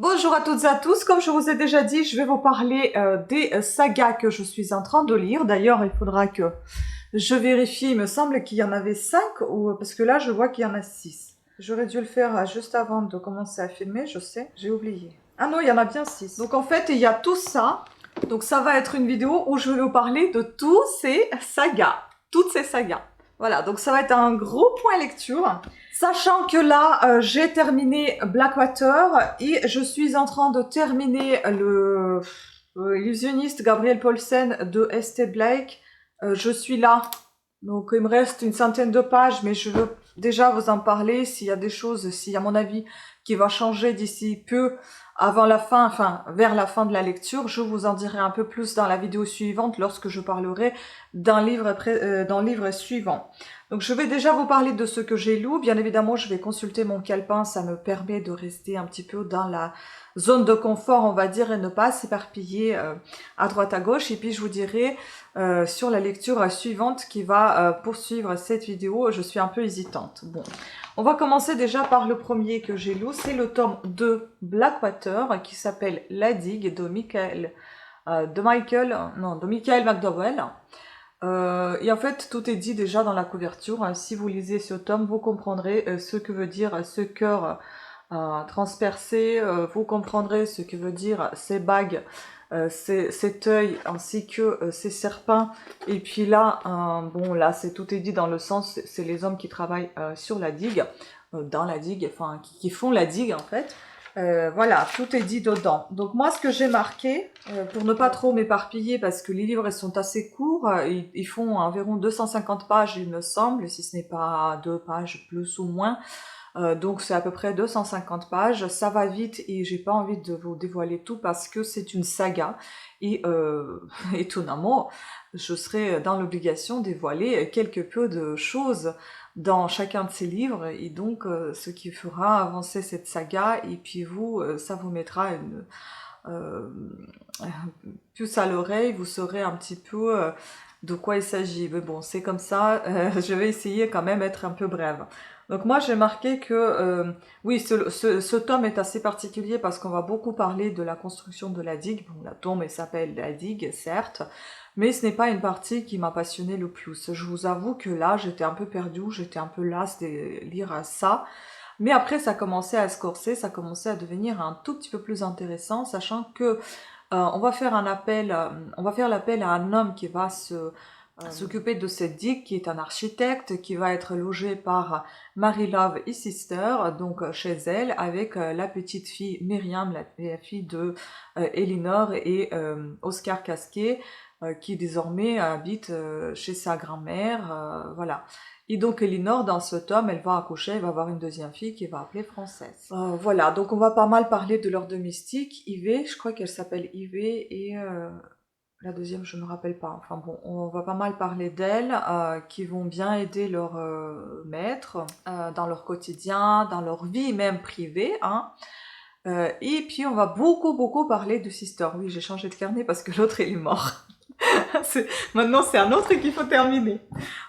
Bonjour à toutes et à tous, comme je vous ai déjà dit, je vais vous parler des sagas que je suis en train de lire. D'ailleurs, il faudra que je vérifie, il me semble qu'il y en avait 5, parce que là je vois qu'il y en a 6. J'aurais dû le faire juste avant de commencer à filmer, je sais, j'ai oublié. Ah non, il y en a bien 6. Donc en fait, il y a tout ça. Donc ça va être une vidéo où je vais vous parler de tous ces sagas. Toutes ces sagas. Voilà, donc ça va être un gros point lecture. Sachant que là, j'ai terminé Blackwater et je suis en train de terminer le illusionniste Gabriel Paulsen de S.T. Blake. Je suis là, donc il me reste une centaine de pages, mais je veux déjà vous en parler. S'il y a des choses, s'il y a mon avis qui va changer d'ici peu, avant la fin, enfin vers la fin de la lecture, je vous en dirai un peu plus dans la vidéo suivante lorsque je parlerai d'un livre suivant. Donc je vais déjà vous parler de ce que j'ai lu. Bien évidemment, je vais consulter mon calepin, ça me permet de rester un petit peu dans la zone de confort, on va dire, et ne pas s'éparpiller à droite à gauche. Et puis je vous dirai sur la lecture suivante qui va poursuivre cette vidéo. Je suis un peu hésitante. Bon, on va commencer déjà par le premier que j'ai lu. C'est le tome 2 Blackwater qui s'appelle La Digue de Michael McDowell. Et en fait, tout est dit déjà dans la couverture. Si vous lisez ce tome, vous comprendrez ce que veut dire ce cœur transpercé, vous comprendrez ce que veut dire ces bagues, cet œil, ainsi que ces serpents. Et puis là, bon, là, tout est dit dans le sens, c'est les hommes qui travaillent sur la digue, dans la digue, enfin, qui font la digue, en fait. Voilà, tout est dit dedans. Donc moi, ce que j'ai marqué, pour ne pas trop m'éparpiller, parce que les livres ils sont assez courts, ils font environ 250 pages, il me semble, si ce n'est pas 2 pages plus ou moins. Donc c'est à peu près 250 pages, ça va vite et j'ai pas envie de vous dévoiler tout parce que c'est une saga et étonnamment je serai dans l'obligation de dévoiler quelque peu de choses dans chacun de ces livres et donc ce qui fera avancer cette saga et puis vous, ça vous mettra une puce à l'oreille, vous saurez un petit peu de quoi il s'agit. Mais bon, c'est comme ça, je vais essayer quand même d'être un peu brève. Donc moi j'ai marqué que oui ce tome est assez particulier parce qu'on va beaucoup parler de la construction de la digue. Bon, la tombe elle s'appelle la digue certes, mais ce n'est pas une partie qui m'a passionnée le plus. Je vous avoue que là j'étais un peu perdue, j'étais un peu lasse de lire ça. Mais après ça commençait à se corser, ça commençait à devenir un tout petit peu plus intéressant, sachant que on va faire l'appel à un homme qui va s'occuper de cette digue, qui est un architecte, qui va être logé par Mary Love et Sister, donc chez elle, avec la petite fille Myriam, la fille de Elinor et Oscar Casquet, qui désormais habite chez sa grand-mère, voilà. Et donc Elinor, dans ce tome, elle va accoucher, elle va avoir une deuxième fille qui va appeler Frances. Voilà, donc on va pas mal parler de leur domestique, Ivy, je crois qu'elle s'appelle Ivy, et la deuxième, je me rappelle pas. Enfin bon, on va pas mal parler d'elles, qui vont bien aider leur maître dans leur quotidien, dans leur vie même privée, hein. Et puis on va beaucoup parler de Sister. Oui, j'ai changé de carnet parce que l'autre il est mort. Maintenant c'est un autre qu'il faut terminer.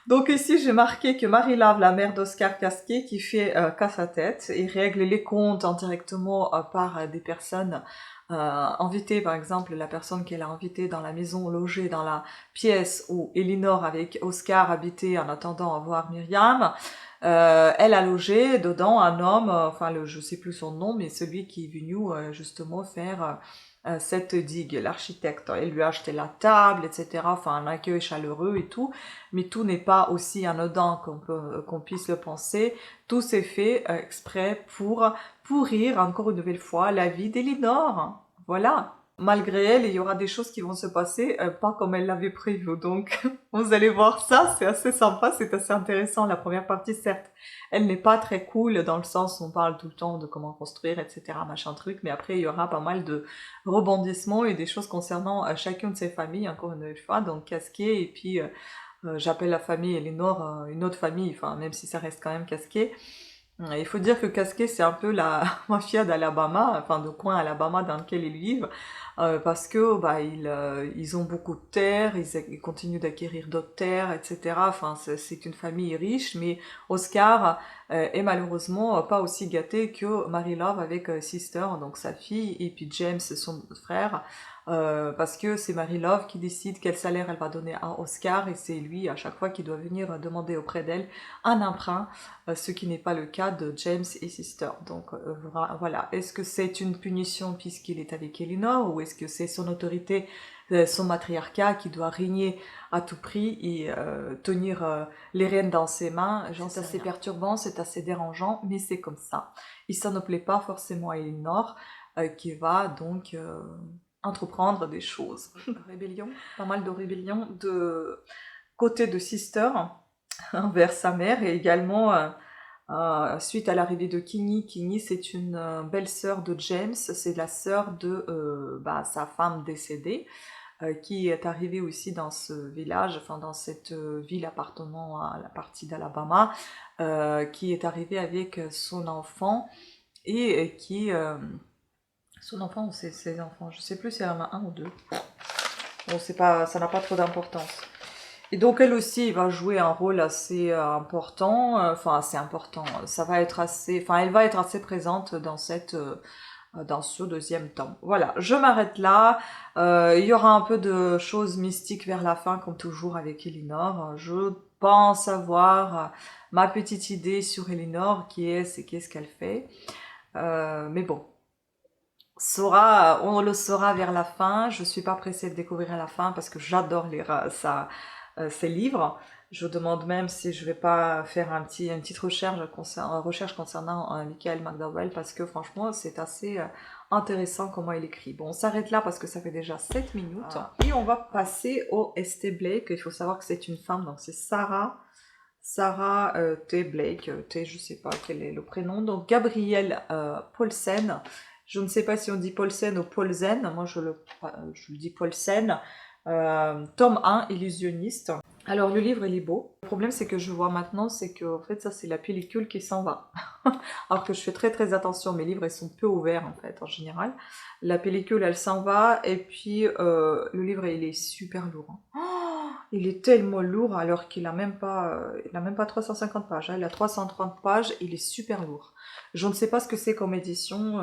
Donc ici j'ai marqué que Marie-Lave, la mère d'Oscar Casquet, qui fait casse à tête et règle les comptes indirectement par des personnes invitées, par exemple la personne qu'elle a invitée dans la maison logée dans la pièce où Elinor avec Oscar habitait en attendant de voir Myriam. Elle a logé dedans un homme, je sais plus son nom, mais celui qui est venu justement faire cette digue, l'architecte. Elle lui a acheté la table, etc. Enfin, un accueil chaleureux et tout. Mais tout n'est pas aussi anodin qu'on puisse le penser. Tout s'est fait exprès pour pourrir encore une nouvelle fois la vie d'Elinor. Voilà. Malgré elle, il y aura des choses qui vont se passer pas comme elle l'avait prévu. Donc, vous allez voir ça, c'est assez sympa, c'est assez intéressant. La première partie, certes, elle n'est pas très cool dans le sens où on parle tout le temps de comment construire, etc., machin truc. Mais après, il y aura pas mal de rebondissements et des choses concernant chacune de ces familles, encore une fois. Donc, Casquet et puis j'appelle la famille Elinor une autre famille, enfin, même si ça reste quand même Casquet. Il faut dire que Casquet, c'est un peu la mafia d'Alabama, enfin de coin Alabama dans lequel ils vivent, parce que ils ont beaucoup de terres, ils continuent d'acquérir d'autres terres, etc. Enfin, c'est une famille riche, mais Oscar, est malheureusement pas aussi gâté que Mary Love avec Sister, donc sa fille, et puis James, son frère, parce que c'est Mary Love qui décide quel salaire elle va donner à Oscar, et c'est lui à chaque fois qui doit venir demander auprès d'elle un emprunt, ce qui n'est pas le cas de James et Sister. Donc voilà, est-ce que c'est une punition puisqu'il est avec Elinor, ou est-ce que c'est son autorité, son matriarcat qui doit régner à tout prix et tenir les rênes dans ses mains? C'est assez perturbant, c'est assez dérangeant, mais c'est comme ça. Et ça ne plaît pas forcément à Elinor, qui va donc entreprendre des choses. Rébellion, pas mal de rébellion de côté de Sister envers sa mère, et également suite à l'arrivée de Kinney. Kinney, c'est une belle-sœur de James, c'est la sœur de sa femme décédée, qui est arrivée aussi dans ce village, enfin dans cette ville appartenant à la partie d'Alabama, qui est arrivée avec son enfant, et qui... son enfant ou ses enfants, je sais plus si elle en a un ou deux. Bon, c'est pas, ça n'a pas trop d'importance. Et donc elle aussi va jouer un rôle assez important, enfin assez important, ça va être assez, enfin elle va être assez présente dans dans ce deuxième tome. Voilà, je m'arrête là. Il y aura un peu de choses mystiques vers la fin, comme toujours avec Elinor. Je pense avoir ma petite idée sur Elinor, qui est et qu'est-ce qu'elle fait. Mais bon, on le saura vers la fin. Je suis pas pressée de découvrir à la fin parce que j'adore lire ces livres. Je demande même si je vais pas faire une petite recherche concernant Michael McDowell, parce que franchement c'est assez intéressant comment il écrit. Bon, on s'arrête là parce que ça fait déjà 7 minutes. Et on va passer au ST Blake. Il faut savoir que c'est une femme, donc c'est Sarah T. Blake, T, je sais pas quel est le prénom, donc Gabrielle Paulsen. Je ne sais pas si on dit Paulsen ou Paulsen, moi je le dis Paulsen. Tome 1, Illusionniste. Alors le livre il est beau. Le problème c'est que je vois maintenant, c'est que en fait ça c'est la pellicule qui s'en va. Alors que je fais très attention, mes livres ils sont peu ouverts en fait en général. La pellicule elle s'en va, et puis le livre il est super lourd. Il est tellement lourd alors qu'il a même pas 350 pages, hein. Il a 330 pages, il est super lourd. Je ne sais pas ce que c'est comme édition,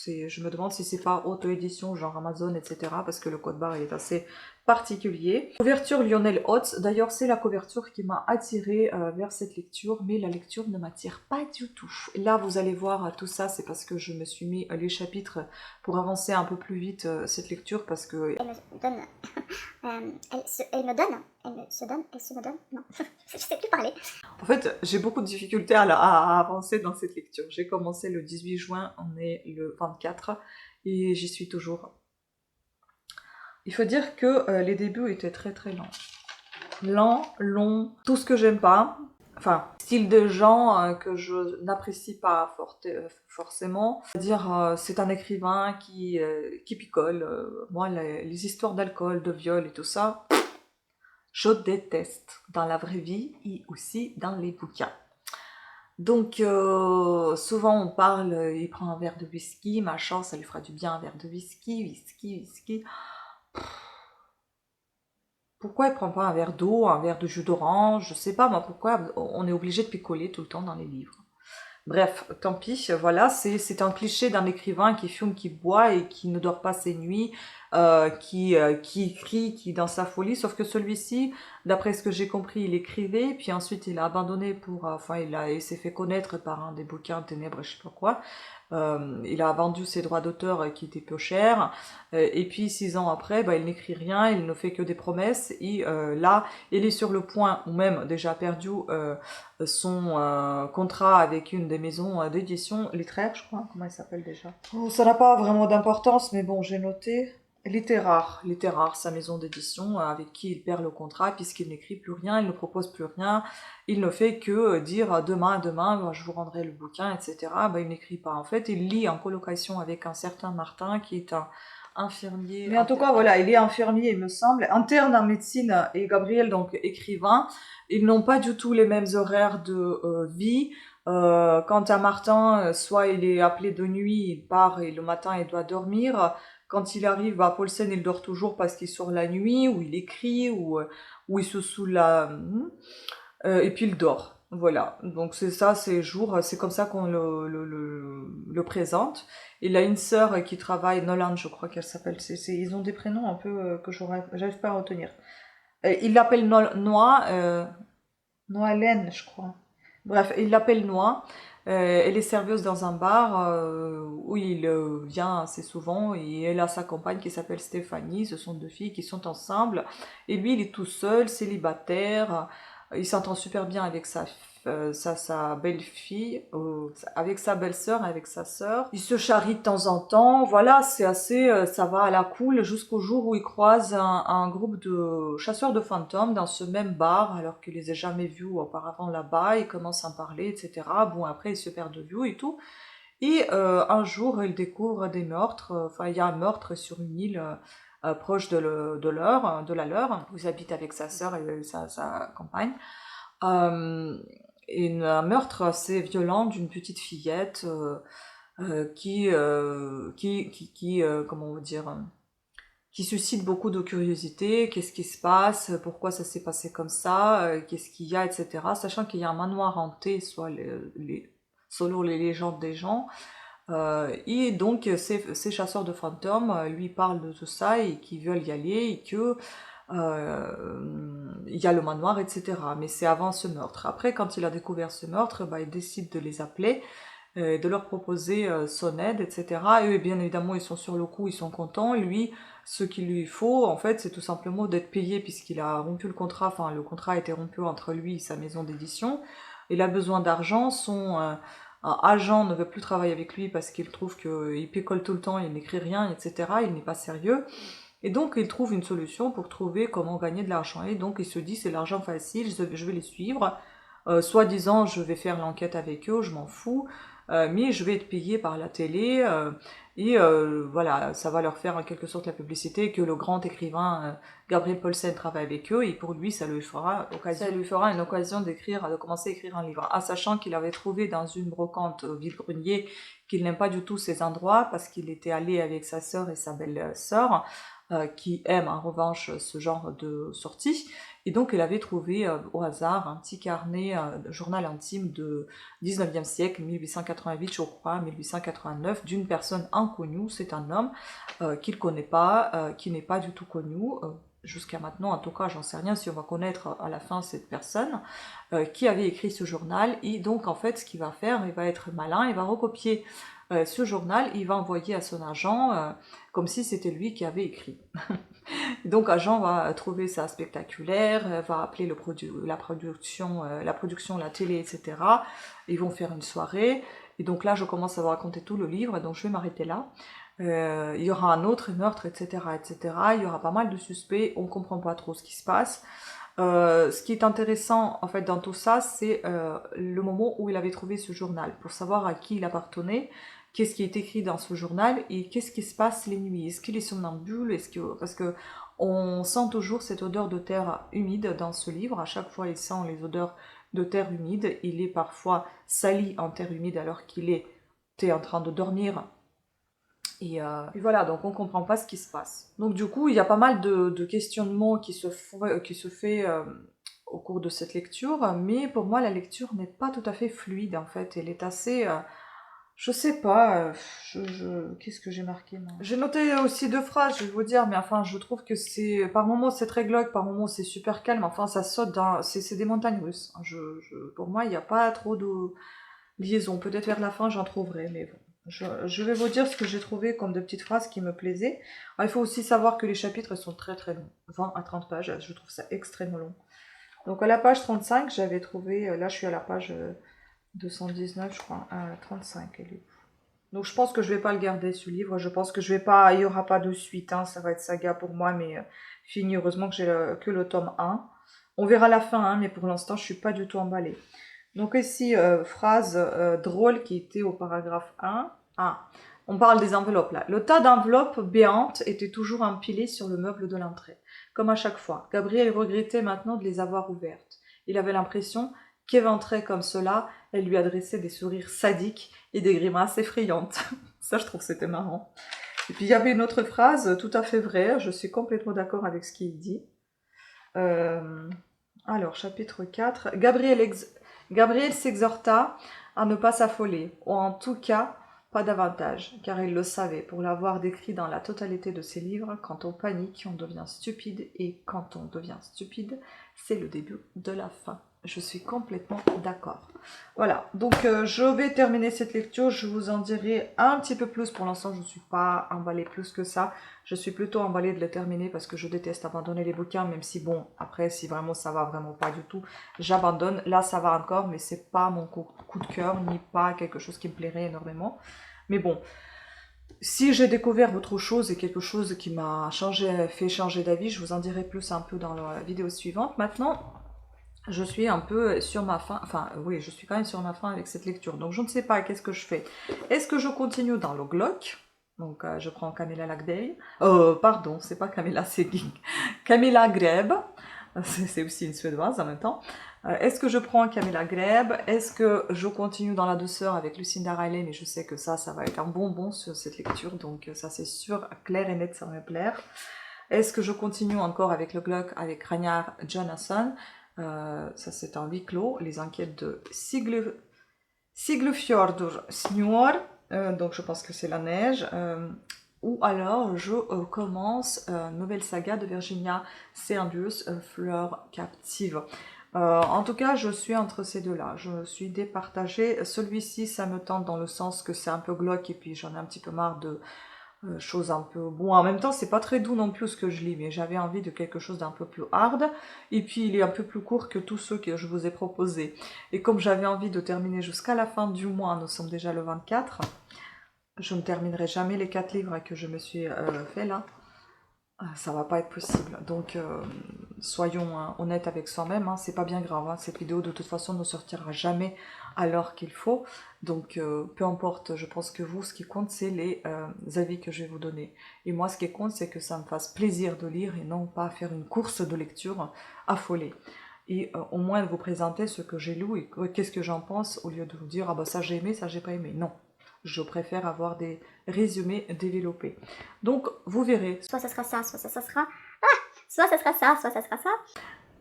je me demande si c'est pas auto-édition, genre Amazon, etc. Parce que le code barre il est assez particulier. Couverture Lionel Hutz, d'ailleurs c'est la couverture qui m'a attirée vers cette lecture, mais la lecture ne m'attire pas du tout. Là vous allez voir tout ça, c'est parce que je me suis mis les chapitres pour avancer un peu plus vite cette lecture, parce que... Elle me donne... elle me donne... Elle se me donne... Non, je sais plus parler. En fait, j'ai beaucoup de difficultés à avancer dans cette lecture. J'ai commencé le 18 juin, on est le 24, et j'y suis toujours. Il faut dire que les débuts étaient très lents. Lents, longs, tout ce que j'aime pas. Enfin, style de gens que je n'apprécie pas forcément. C'est-à-dire, c'est un écrivain qui picole. Moi, les histoires d'alcool, de viol et tout ça, je déteste dans la vraie vie et aussi dans les bouquins. Donc, souvent on parle, il prend un verre de whisky, machin, ça lui fera du bien un verre de whisky. Pourquoi il prend pas un verre d'eau, un verre de jus d'orange? Je sais pas moi pourquoi on est obligé de picoler tout le temps dans les livres. Bref, tant pis, voilà, c'est un cliché d'un écrivain qui fume, qui boit et qui ne dort pas ses nuits, qui écrit, qui est dans sa folie, sauf que celui-ci, d'après ce que j'ai compris, il écrivait, puis ensuite il a abandonné il s'est fait connaître par un des bouquins Ténèbres, je sais pas quoi. Il a vendu ses droits d'auteur qui étaient peu chers, et puis 6 ans après, il n'écrit rien, il ne fait que des promesses, et là, il est sur le point, ou même déjà perdu, son contrat avec une des maisons d'édition littéraire, je crois, comment elle s'appelle déjà? Oh, ça n'a pas vraiment d'importance, mais bon, j'ai noté. Littéraire, sa maison d'édition, avec qui il perd le contrat, puisqu'il n'écrit plus rien, il ne propose plus rien, il ne fait que dire demain, je vous rendrai le bouquin, etc. Il n'écrit pas. En fait, il lit en colocation avec un certain Martin, qui est un infirmier. Mais en tout cas, voilà, il est infirmier, il me semble, interne en médecine, et Gabriel, donc écrivain. Ils n'ont pas du tout les mêmes horaires de vie. Quant à Martin, soit il est appelé de nuit, il part et le matin il doit dormir. Quand il arrive à Paulsen, il dort toujours parce qu'il sort la nuit, ou il écrit, ou il se saoule et puis il dort. Voilà, donc c'est ça, c'est jour, c'est comme ça qu'on le présente. Il a une sœur qui travaille, Nolan, je crois qu'elle s'appelle. Ils ont des prénoms un peu que j'arrive pas à retenir. Il l'appelle Noëlen, je crois. Bref, il l'appelle Noix. Elle est serveuse dans un bar où il vient assez souvent et elle a sa compagne qui s'appelle Stéphanie. Ce sont deux filles qui sont ensemble. Et lui, il est tout seul, célibataire. Il s'entend super bien avec sa belle-fille, avec sa belle-sœur, avec sa sœur. Il se charrie de temps en temps. Voilà, c'est assez, ça va à la cool jusqu'au jour où il croise un groupe de chasseurs de fantômes dans ce même bar, alors qu'il les a jamais vus auparavant là-bas. Ils commencent à en parler, etc. Bon, après, ils se perdent de vue et tout. Et un jour, il découvre des meurtres. Enfin, il y a un meurtre sur une île proche de la leur, où il habite avec sa sœur et sa compagne. Euh, un meurtre assez violent d'une petite fillette comment on va dire, qui suscite beaucoup de curiosité. Qu'est-ce qui se passe? Pourquoi ça s'est passé comme ça? Qu'est-ce qu'il y a, etc. Sachant qu'il y a un manoir hanté, selon les légendes des gens. Et donc, ces chasseurs de fantômes lui parlent de tout ça et qu'ils veulent y aller et que il y a le manoir, etc. Mais c'est avant ce meurtre. Après, quand il a découvert ce meurtre, bah, il décide de les appeler, de leur proposer son aide, etc. Et eux, bien évidemment, ils sont sur le coup, ils sont contents. Lui, ce qu'il lui faut, en fait, c'est tout simplement d'être payé puisqu'il a rompu le contrat. Enfin, le contrat a été rompu entre lui et sa maison d'édition. Il a besoin d'argent. Son agent ne veut plus travailler avec lui parce qu'il trouve qu'il picole tout le temps, il n'écrit rien, etc. Il n'est pas sérieux. Et donc, il trouve une solution pour trouver comment gagner de l'argent. Et donc, il se dit, c'est l'argent facile, je vais les suivre. Soi-disant, je vais faire l'enquête avec eux, je m'en fous. Mais je vais être payé par la télé. Voilà, ça va leur faire en quelque sorte la publicité que le grand écrivain Gabriel Paulsen travaille avec eux. Et pour lui, ça lui fera une occasion de commencer à écrire un livre. Ah, sachant qu'il avait trouvé dans une brocante au Villegrenier qu'il n'aime pas du tout ces endroits parce qu'il était allé avec sa sœur et sa belle-sœur qui aime en revanche ce genre de sortie. Et donc elle avait trouvé au hasard un petit carnet, journal intime de 19e siècle, 1888 je crois, 1889, d'une personne inconnue. C'est un homme qu'il ne connaît pas, qui n'est pas du tout connu. Jusqu'à maintenant, en tout cas, j'en sais rien si on va connaître à la fin cette personne qui avait écrit ce journal. Et donc, en fait, ce qu'il va faire, il va être malin, il va recopier ce journal, il va envoyer à son agent comme si c'était lui qui avait écrit. Donc agent va trouver ça spectaculaire, va appeler la production, la télé, etc. Ils vont faire une soirée. Et donc là, je commence à vous raconter tout le livre, donc je vais m'arrêter là. Il y aura un autre meurtre, etc., etc. Il y aura pas mal de suspects, on comprend pas trop ce qui se passe. Ce qui est intéressant en fait dans tout ça, c'est le moment où il avait trouvé ce journal, pour savoir à qui il appartenait, qu'est-ce qui est écrit dans ce journal et qu'est-ce qui se passe les nuits. Est-ce qu'il est somnambule? Parce que on sent toujours cette odeur de terre humide dans ce livre. À chaque fois, il sent les odeurs de terre humide. Il est parfois sali en terre humide alors qu'il était en train de dormir. Et voilà, donc on ne comprend pas ce qui se passe. Donc du coup, il y a pas mal de questionnements qui se fait au cours de cette lecture, mais pour moi, la lecture n'est pas tout à fait fluide en fait. Elle est assez... je sais pas, qu'est-ce que j'ai marqué moi? J'ai noté aussi deux phrases, je vais vous dire, mais enfin, je trouve que par moments c'est très glauque, par moments c'est super calme, enfin, ça saute c'est des montagnes russes. Pour moi, il n'y a pas trop de liaison. Peut-être vers la fin, j'en trouverai, mais bon. Je vais vous dire ce que j'ai trouvé comme de petites phrases qui me plaisaient. Alors, il faut aussi savoir que les chapitres sont très très longs, 20 à 30 pages, je trouve ça extrêmement long. Donc à la page 35, j'avais trouvé, là je suis à la page 219 je crois, 35 elle est. Donc je pense que je vais pas le garder ce livre, je pense que je vais pas, il y aura pas de suite, hein, ça va être saga pour moi, mais fini, heureusement que j'ai que le tome 1. On verra la fin, hein, mais pour l'instant je suis pas du tout emballée. Donc ici, phrase drôle qui était au paragraphe 1. Ah, on parle des enveloppes là. Le tas d'enveloppes béantes était toujours empilé sur le meuble de l'entrée. Comme à chaque fois, Gabriel regrettait maintenant de les avoir ouvertes. Il avait l'impression qu'éventrée comme cela, elle lui adressait des sourires sadiques et des grimaces effrayantes. Ça, je trouve que c'était marrant. Et puis il y avait une autre phrase tout à fait vraie, je suis complètement d'accord avec ce qu'il dit. Alors, chapitre 4. Gabriel Gabriel s'exhorta à ne pas s'affoler, ou en tout cas pas davantage, car il le savait, pour l'avoir décrit dans la totalité de ses livres, quand on panique, on devient stupide, et quand on devient stupide, c'est le début de la fin. Je suis complètement d'accord. Voilà, donc je vais terminer cette lecture, je vous en dirai un petit peu plus. Pour l'instant, je ne suis pas emballée plus que ça. Je suis plutôt emballée de le terminer parce que je déteste abandonner les bouquins, même si bon, après, si vraiment ça va vraiment pas du tout, j'abandonne. Là, ça va encore, mais c'est pas mon coup de cœur, ni pas quelque chose qui me plairait énormément. Mais bon, si j'ai découvert autre chose et quelque chose qui m'a fait changer d'avis, je vous en dirai plus un peu dans la vidéo suivante. Maintenant, je suis un peu sur ma fin, enfin oui, je suis quand même sur ma fin avec cette lecture, donc je ne sais pas qu'est-ce que je fais. Est-ce que je continue dans le Glock? Donc je prends Camilla Lagerlöf, pardon, c'est pas Camilla, c'est Camilla Greb, c'est aussi une suédoise en même temps. Est-ce que je prends Camilla Greb? Est-ce que je continue dans la douceur avec Lucinda Riley? Mais je sais que ça va être un bonbon sur cette lecture, donc ça c'est sûr, clair et net, ça va me plaire. Est-ce que je continue encore avec le Glock, avec Ragnar Jonasson? Ça c'est un huis clos, les enquêtes de Siglufjordur Snjor, donc je pense que c'est la neige, ou alors je commence une nouvelle saga de Virginia Serdius, Fleur captive. En tout cas, je suis entre ces deux-là, je suis départagée. Celui-ci, ça me tente dans le sens que c'est un peu glauque et puis j'en ai un petit peu marre de chose un peu... Bon, en même temps, c'est pas très doux non plus ce que je lis, mais j'avais envie de quelque chose d'un peu plus hard. Et puis, il est un peu plus court que tous ceux que je vous ai proposés. Et comme j'avais envie de terminer jusqu'à la fin du mois, nous sommes déjà le 24, je ne terminerai jamais les 4 livres que je me suis fait là. Ça va pas être possible. Donc, soyons honnêtes avec soi-même, hein, c'est pas bien grave. Hein, cette vidéo, de toute façon, ne sortira jamais à l'heure qu'il faut. Donc, peu importe, je pense que vous, ce qui compte, c'est les avis que je vais vous donner. Et moi, ce qui compte, c'est que ça me fasse plaisir de lire et non pas faire une course de lecture affolée. Et au moins vous présenter ce que j'ai lu et qu'est-ce que j'en pense, au lieu de vous dire « Ah bah ça j'ai aimé, ça j'ai pas aimé ». Non. Je préfère avoir des résumés développés. Donc, vous verrez. Soit ça sera ça, soit ça sera... Ah, soit ça sera ça, soit ça sera ça.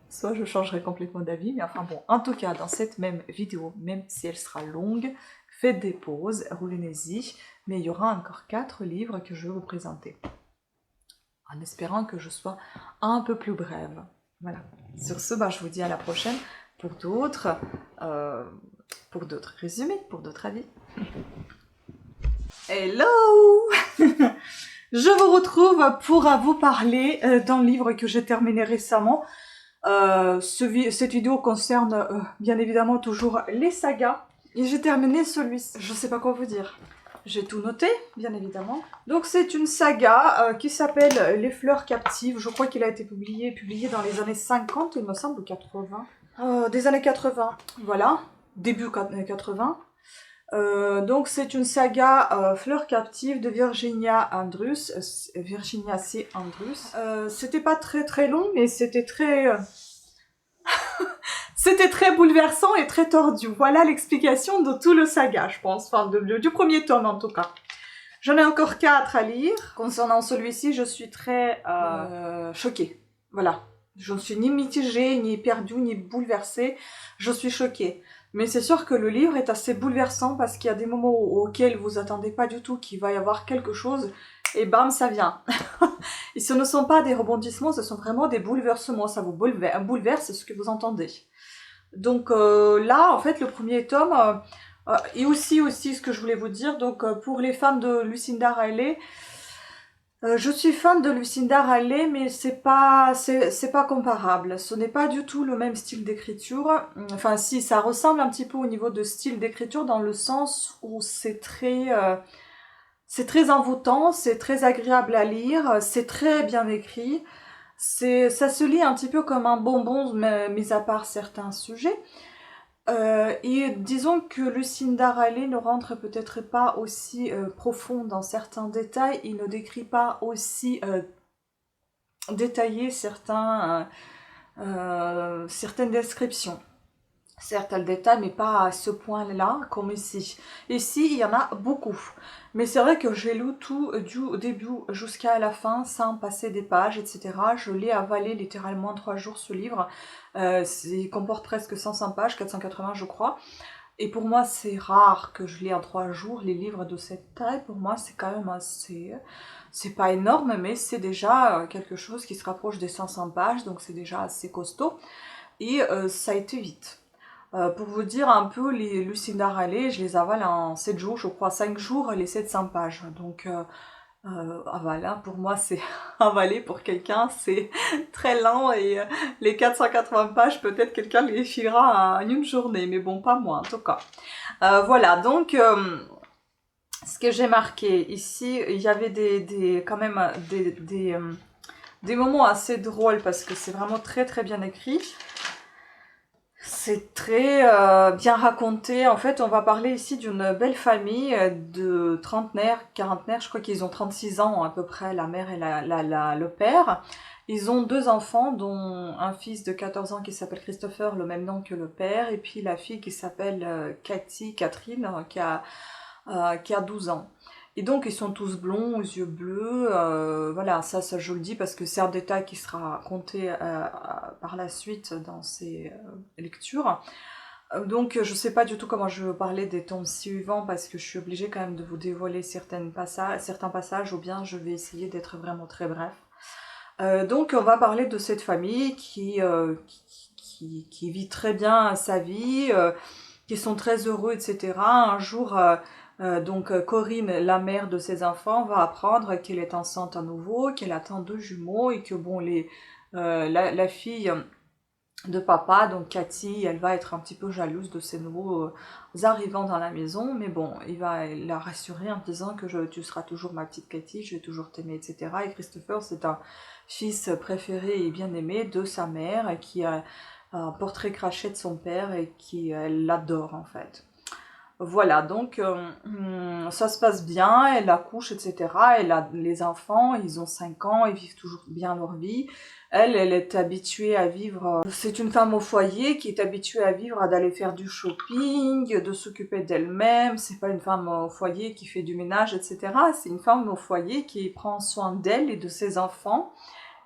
Soit je changerai complètement d'avis, mais enfin bon, en tout cas, dans cette même vidéo, même si elle sera longue, faites des pauses, revenez-y, mais il y aura encore 4 livres que je vais vous présenter. En espérant que je sois un peu plus brève. Voilà. Sur ce, bah, je vous dis à la prochaine pour d'autres résumés, pour d'autres avis. Hello. Je vous retrouve pour vous parler d'un livre que j'ai terminé récemment. Cette vidéo concerne bien évidemment toujours les sagas. Et j'ai terminé celui-ci. Je sais pas quoi vous dire. J'ai tout noté, bien évidemment. Donc c'est une saga qui s'appelle Les Fleurs captives. Je crois qu'il a été publié dans les années 50, il me semble, ou 80. Des années 80, voilà. Début 80. Donc c'est une saga Fleurs captives de Virginia C. Andrus. C'était pas très long, mais c'était très... C'était très bouleversant et très tordu. Voilà l'explication de tout le saga, je pense. Enfin, du premier tome, en tout cas. J'en ai encore 4 à lire. Concernant celui-ci, je suis très choquée. Voilà. Je ne suis ni mitigée, ni perdue, ni bouleversée. Je suis choquée. Mais c'est sûr que le livre est assez bouleversant parce qu'il y a des moments auxquels vous attendez pas du tout qu'il va y avoir quelque chose. Et bam, ça vient. Et ce ne sont pas des rebondissements, ce sont vraiment des bouleversements. Ça vous bouleverse ce que vous entendez. Donc là, en fait, le premier tome, et aussi ce que je voulais vous dire, donc pour les fans de Lucinda Riley, je suis fan de Lucinda Riley, mais c'est pas comparable. Ce n'est pas du tout le même style d'écriture. Enfin, si, ça ressemble un petit peu au niveau de style d'écriture, dans le sens où c'est très envoûtant, c'est très agréable à lire, c'est très bien écrit. Ça se lit un petit peu comme un bonbon, mis à part certains sujets. Et disons que Lucinda Riley ne rentre peut-être pas aussi profond dans certains détails, il ne décrit pas aussi détaillé certaines descriptions. Certes, elle détaille, mais pas à ce point-là comme ici. Ici, il y en a beaucoup. Mais c'est vrai que j'ai lu tout du début jusqu'à la fin sans passer des pages, etc. Je l'ai avalé littéralement en 3 jours ce livre. Il comporte presque 105 pages, 480 je crois. Et pour moi, c'est rare que je lis en 3 jours les livres de cette taille. Pour moi, c'est quand même assez... C'est pas énorme, mais c'est déjà quelque chose qui se rapproche des 500 pages, donc c'est déjà assez costaud. Et ça a été vite. Pour vous dire un peu, les Lucinda Raleigh, je les avale en 7 jours, je crois 5 jours, les 700 pages. Donc, voilà, pour moi, c'est avaler pour quelqu'un, c'est très lent et les 480 pages, peut-être quelqu'un les filera en une journée, mais bon, pas moi en tout cas. Voilà, donc, ce que j'ai marqué ici, il y avait quand même des moments assez drôles parce que c'est vraiment très très bien écrit. C'est très bien raconté. En fait, on va parler ici d'une belle famille de trentenaires, quarantenaires. Je crois qu'ils ont 36 ans à peu près, la mère et le père. Ils ont 2 enfants, dont un fils de 14 ans qui s'appelle Christopher, le même nom que le père, et puis la fille qui s'appelle Catherine, qui a 12 ans. Et donc, ils sont tous blonds, aux yeux bleus. Voilà, ça, je le dis parce que c'est un détail qui sera raconté par la suite dans ces lectures. Donc, je sais pas du tout comment je vais parler des tomes suivants parce que je suis obligée quand même de vous dévoiler certains passages, ou bien je vais essayer d'être vraiment très bref. Donc, on va parler de cette famille qui vit très bien sa vie, qui sont très heureux, etc. Un jour, donc Corinne, la mère de ses enfants, va apprendre qu'elle est enceinte à nouveau, qu'elle attend 2 jumeaux et que bon, la fille de papa, donc Cathy, elle va être un petit peu jalouse de ces nouveaux arrivants dans la maison, mais bon, il va la rassurer en disant que tu seras toujours ma petite Cathy, je vais toujours t'aimer, etc. Et Christopher, c'est un fils préféré et bien aimé de sa mère, qui a un portrait craché de son père et qui l'adore en fait. Voilà, donc ça se passe bien, elle accouche, etc. Elle a les enfants, ils ont 5 ans, ils vivent toujours bien leur vie. Elle est habituée à vivre, c'est une femme au foyer qui est habituée à vivre, d'aller faire du shopping, de s'occuper d'elle-même. C'est pas une femme au foyer qui fait du ménage, etc. C'est une femme au foyer qui prend soin d'elle et de ses enfants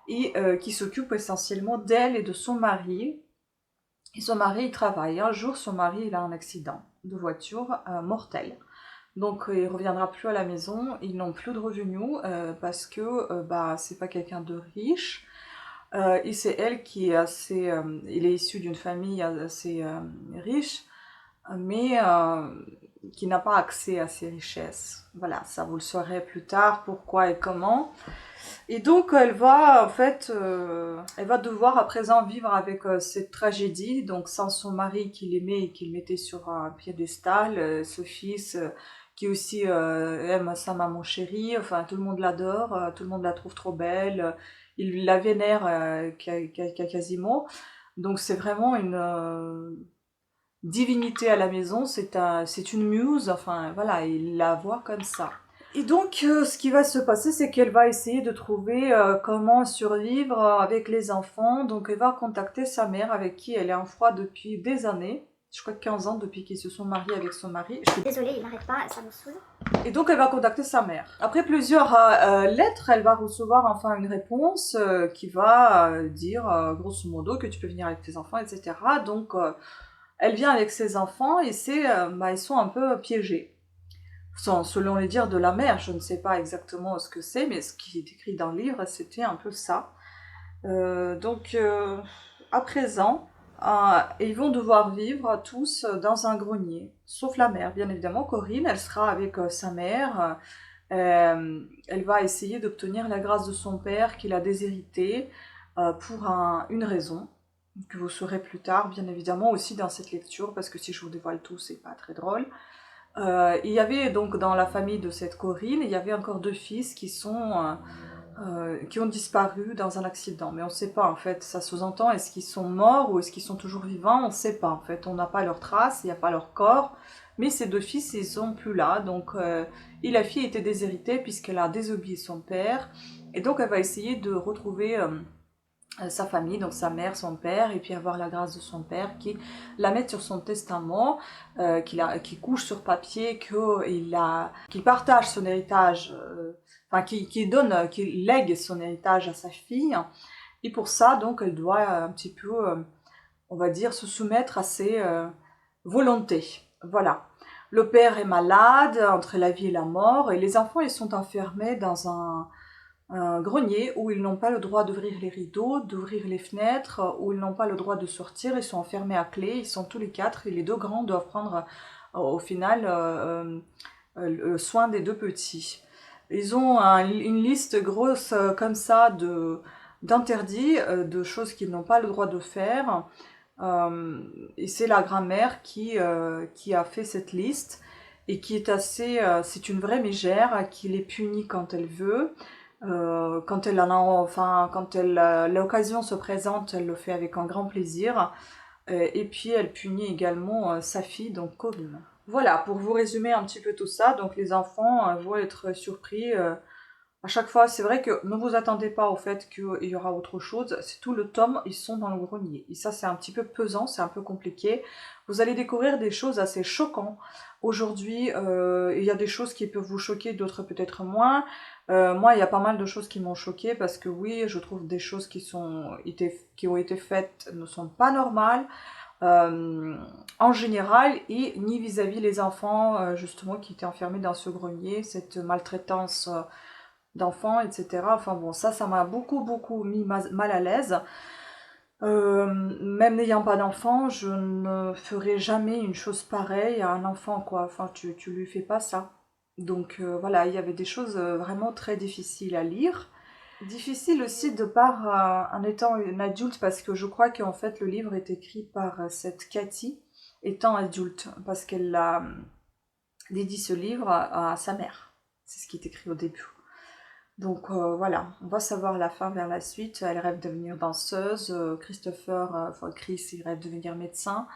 et qui s'occupe essentiellement d'elle et de son mari. Et son mari, il travaille. Un jour, son mari, il a un accident de voiture mortel. Donc, il reviendra plus à la maison. Ils n'ont plus de revenus parce que bah, c'est pas quelqu'un de riche. Et c'est elle qui est assez... il est issu d'une famille assez riche, mais qui n'a pas accès à ses richesses. Voilà, ça vous le saurez plus tard, pourquoi et comment. Et donc, elle va, en fait, elle va devoir à présent vivre avec cette tragédie, donc sans son mari qu'il aimait et qu'il mettait sur un piédestal, ce fils qui aussi aime sa maman chérie, enfin, tout le monde l'adore, tout le monde la trouve trop belle, il la vénère quasiment. Donc, c'est vraiment une divinité à la maison, c'est une muse, enfin, voilà, il la voit comme ça. Et donc, ce qui va se passer, c'est qu'elle va essayer de trouver comment survivre avec les enfants. Donc, elle va contacter sa mère, avec qui elle est en froid depuis des années. Je crois 15 ans depuis qu'ils se sont mariés avec son mari. Désolée, il n'arrête pas, ça me saoule. Et donc, elle va contacter sa mère. Après plusieurs lettres, elle va recevoir enfin une réponse qui va dire, grosso modo, que tu peux venir avec tes enfants, etc. Donc, elle vient avec ses enfants et bah, ils sont un peu piégés. Selon les dires de la mère, je ne sais pas exactement ce que c'est, mais ce qui est écrit dans le livre, c'était un peu ça. Donc, à présent, ils vont devoir vivre tous dans un grenier, sauf la mère, bien évidemment. Corinne, elle sera avec sa mère. Elle va essayer d'obtenir la grâce de son père qui l'a déshéritée pour une raison que vous saurez plus tard, bien évidemment, aussi dans cette lecture, parce que si je vous dévoile tout, c'est pas très drôle. Il y avait donc dans la famille de cette Corinne, il y avait encore 2 fils qui ont disparu dans un accident. Mais on ne sait pas en fait, ça sous-entend, est-ce qu'ils sont morts ou est-ce qu'ils sont toujours vivants? On ne sait pas en fait, on n'a pas leurs traces, il n'y a pas leur corps. Mais ces 2 fils, ils sont plus là. Donc, et la fille était déshéritée puisqu'elle a désobéi son père. Et donc, elle va essayer de retrouver sa famille, donc sa mère, son père, et puis avoir la grâce de son père qui la mette sur son testament, qu'il couche sur papier, qu'il partage son héritage, enfin qu'il donne, qu'il lègue son héritage à sa fille. Et pour ça, donc, elle doit un petit peu, on va dire, se soumettre à ses volontés. Voilà. Le père est malade, entre la vie et la mort, et les enfants, ils sont enfermés dans un grenier où ils n'ont pas le droit d'ouvrir les rideaux, d'ouvrir les fenêtres, où ils n'ont pas le droit de sortir, ils sont enfermés à clé, ils sont tous les quatre, et les deux grands doivent prendre au final soin des deux petits. Ils ont une liste grosse comme ça d'interdits, de choses qu'ils n'ont pas le droit de faire. Et c'est la grand-mère qui a fait cette liste et qui est assez... c'est une vraie mégère qui les punit quand elle veut. Quand elle en a, enfin, quand l'occasion se présente, elle le fait avec un grand plaisir. Et puis elle punit également sa fille, donc Corinne. Voilà, pour vous résumer un petit peu tout ça, donc les enfants vont être surpris à chaque fois. C'est vrai que ne vous attendez pas au fait qu'il y aura autre chose. C'est tout le tome, ils sont dans le grenier. Et ça, c'est un petit peu pesant, c'est un peu compliqué. Vous allez découvrir des choses assez choquantes. Aujourd'hui, il y a des choses qui peuvent vous choquer, d'autres peut-être moins. Moi, il y a pas mal de choses qui m'ont choquée parce que oui, je trouve des choses qui ont été faites ne sont pas normales. En général, et ni vis-à-vis les enfants justement qui étaient enfermés dans ce grenier, cette maltraitance d'enfants, etc. Enfin bon, ça m'a beaucoup mis mal à l'aise. Même n'ayant pas d'enfant, je ne ferai jamais une chose pareille à un enfant, quoi. Enfin, tu lui fais pas ça. Donc voilà, il y avait des choses vraiment très difficiles à lire. Difficile aussi de par en étant une adulte, parce que je crois qu'en fait le livre est écrit par cette Cathy étant adulte, parce qu'elle a dédié ce livre à sa mère. C'est ce qui est écrit au début. Donc voilà, on va savoir la fin vers la suite. Elle rêve de devenir danseuse, enfin Chris, il rêve de devenir médecin.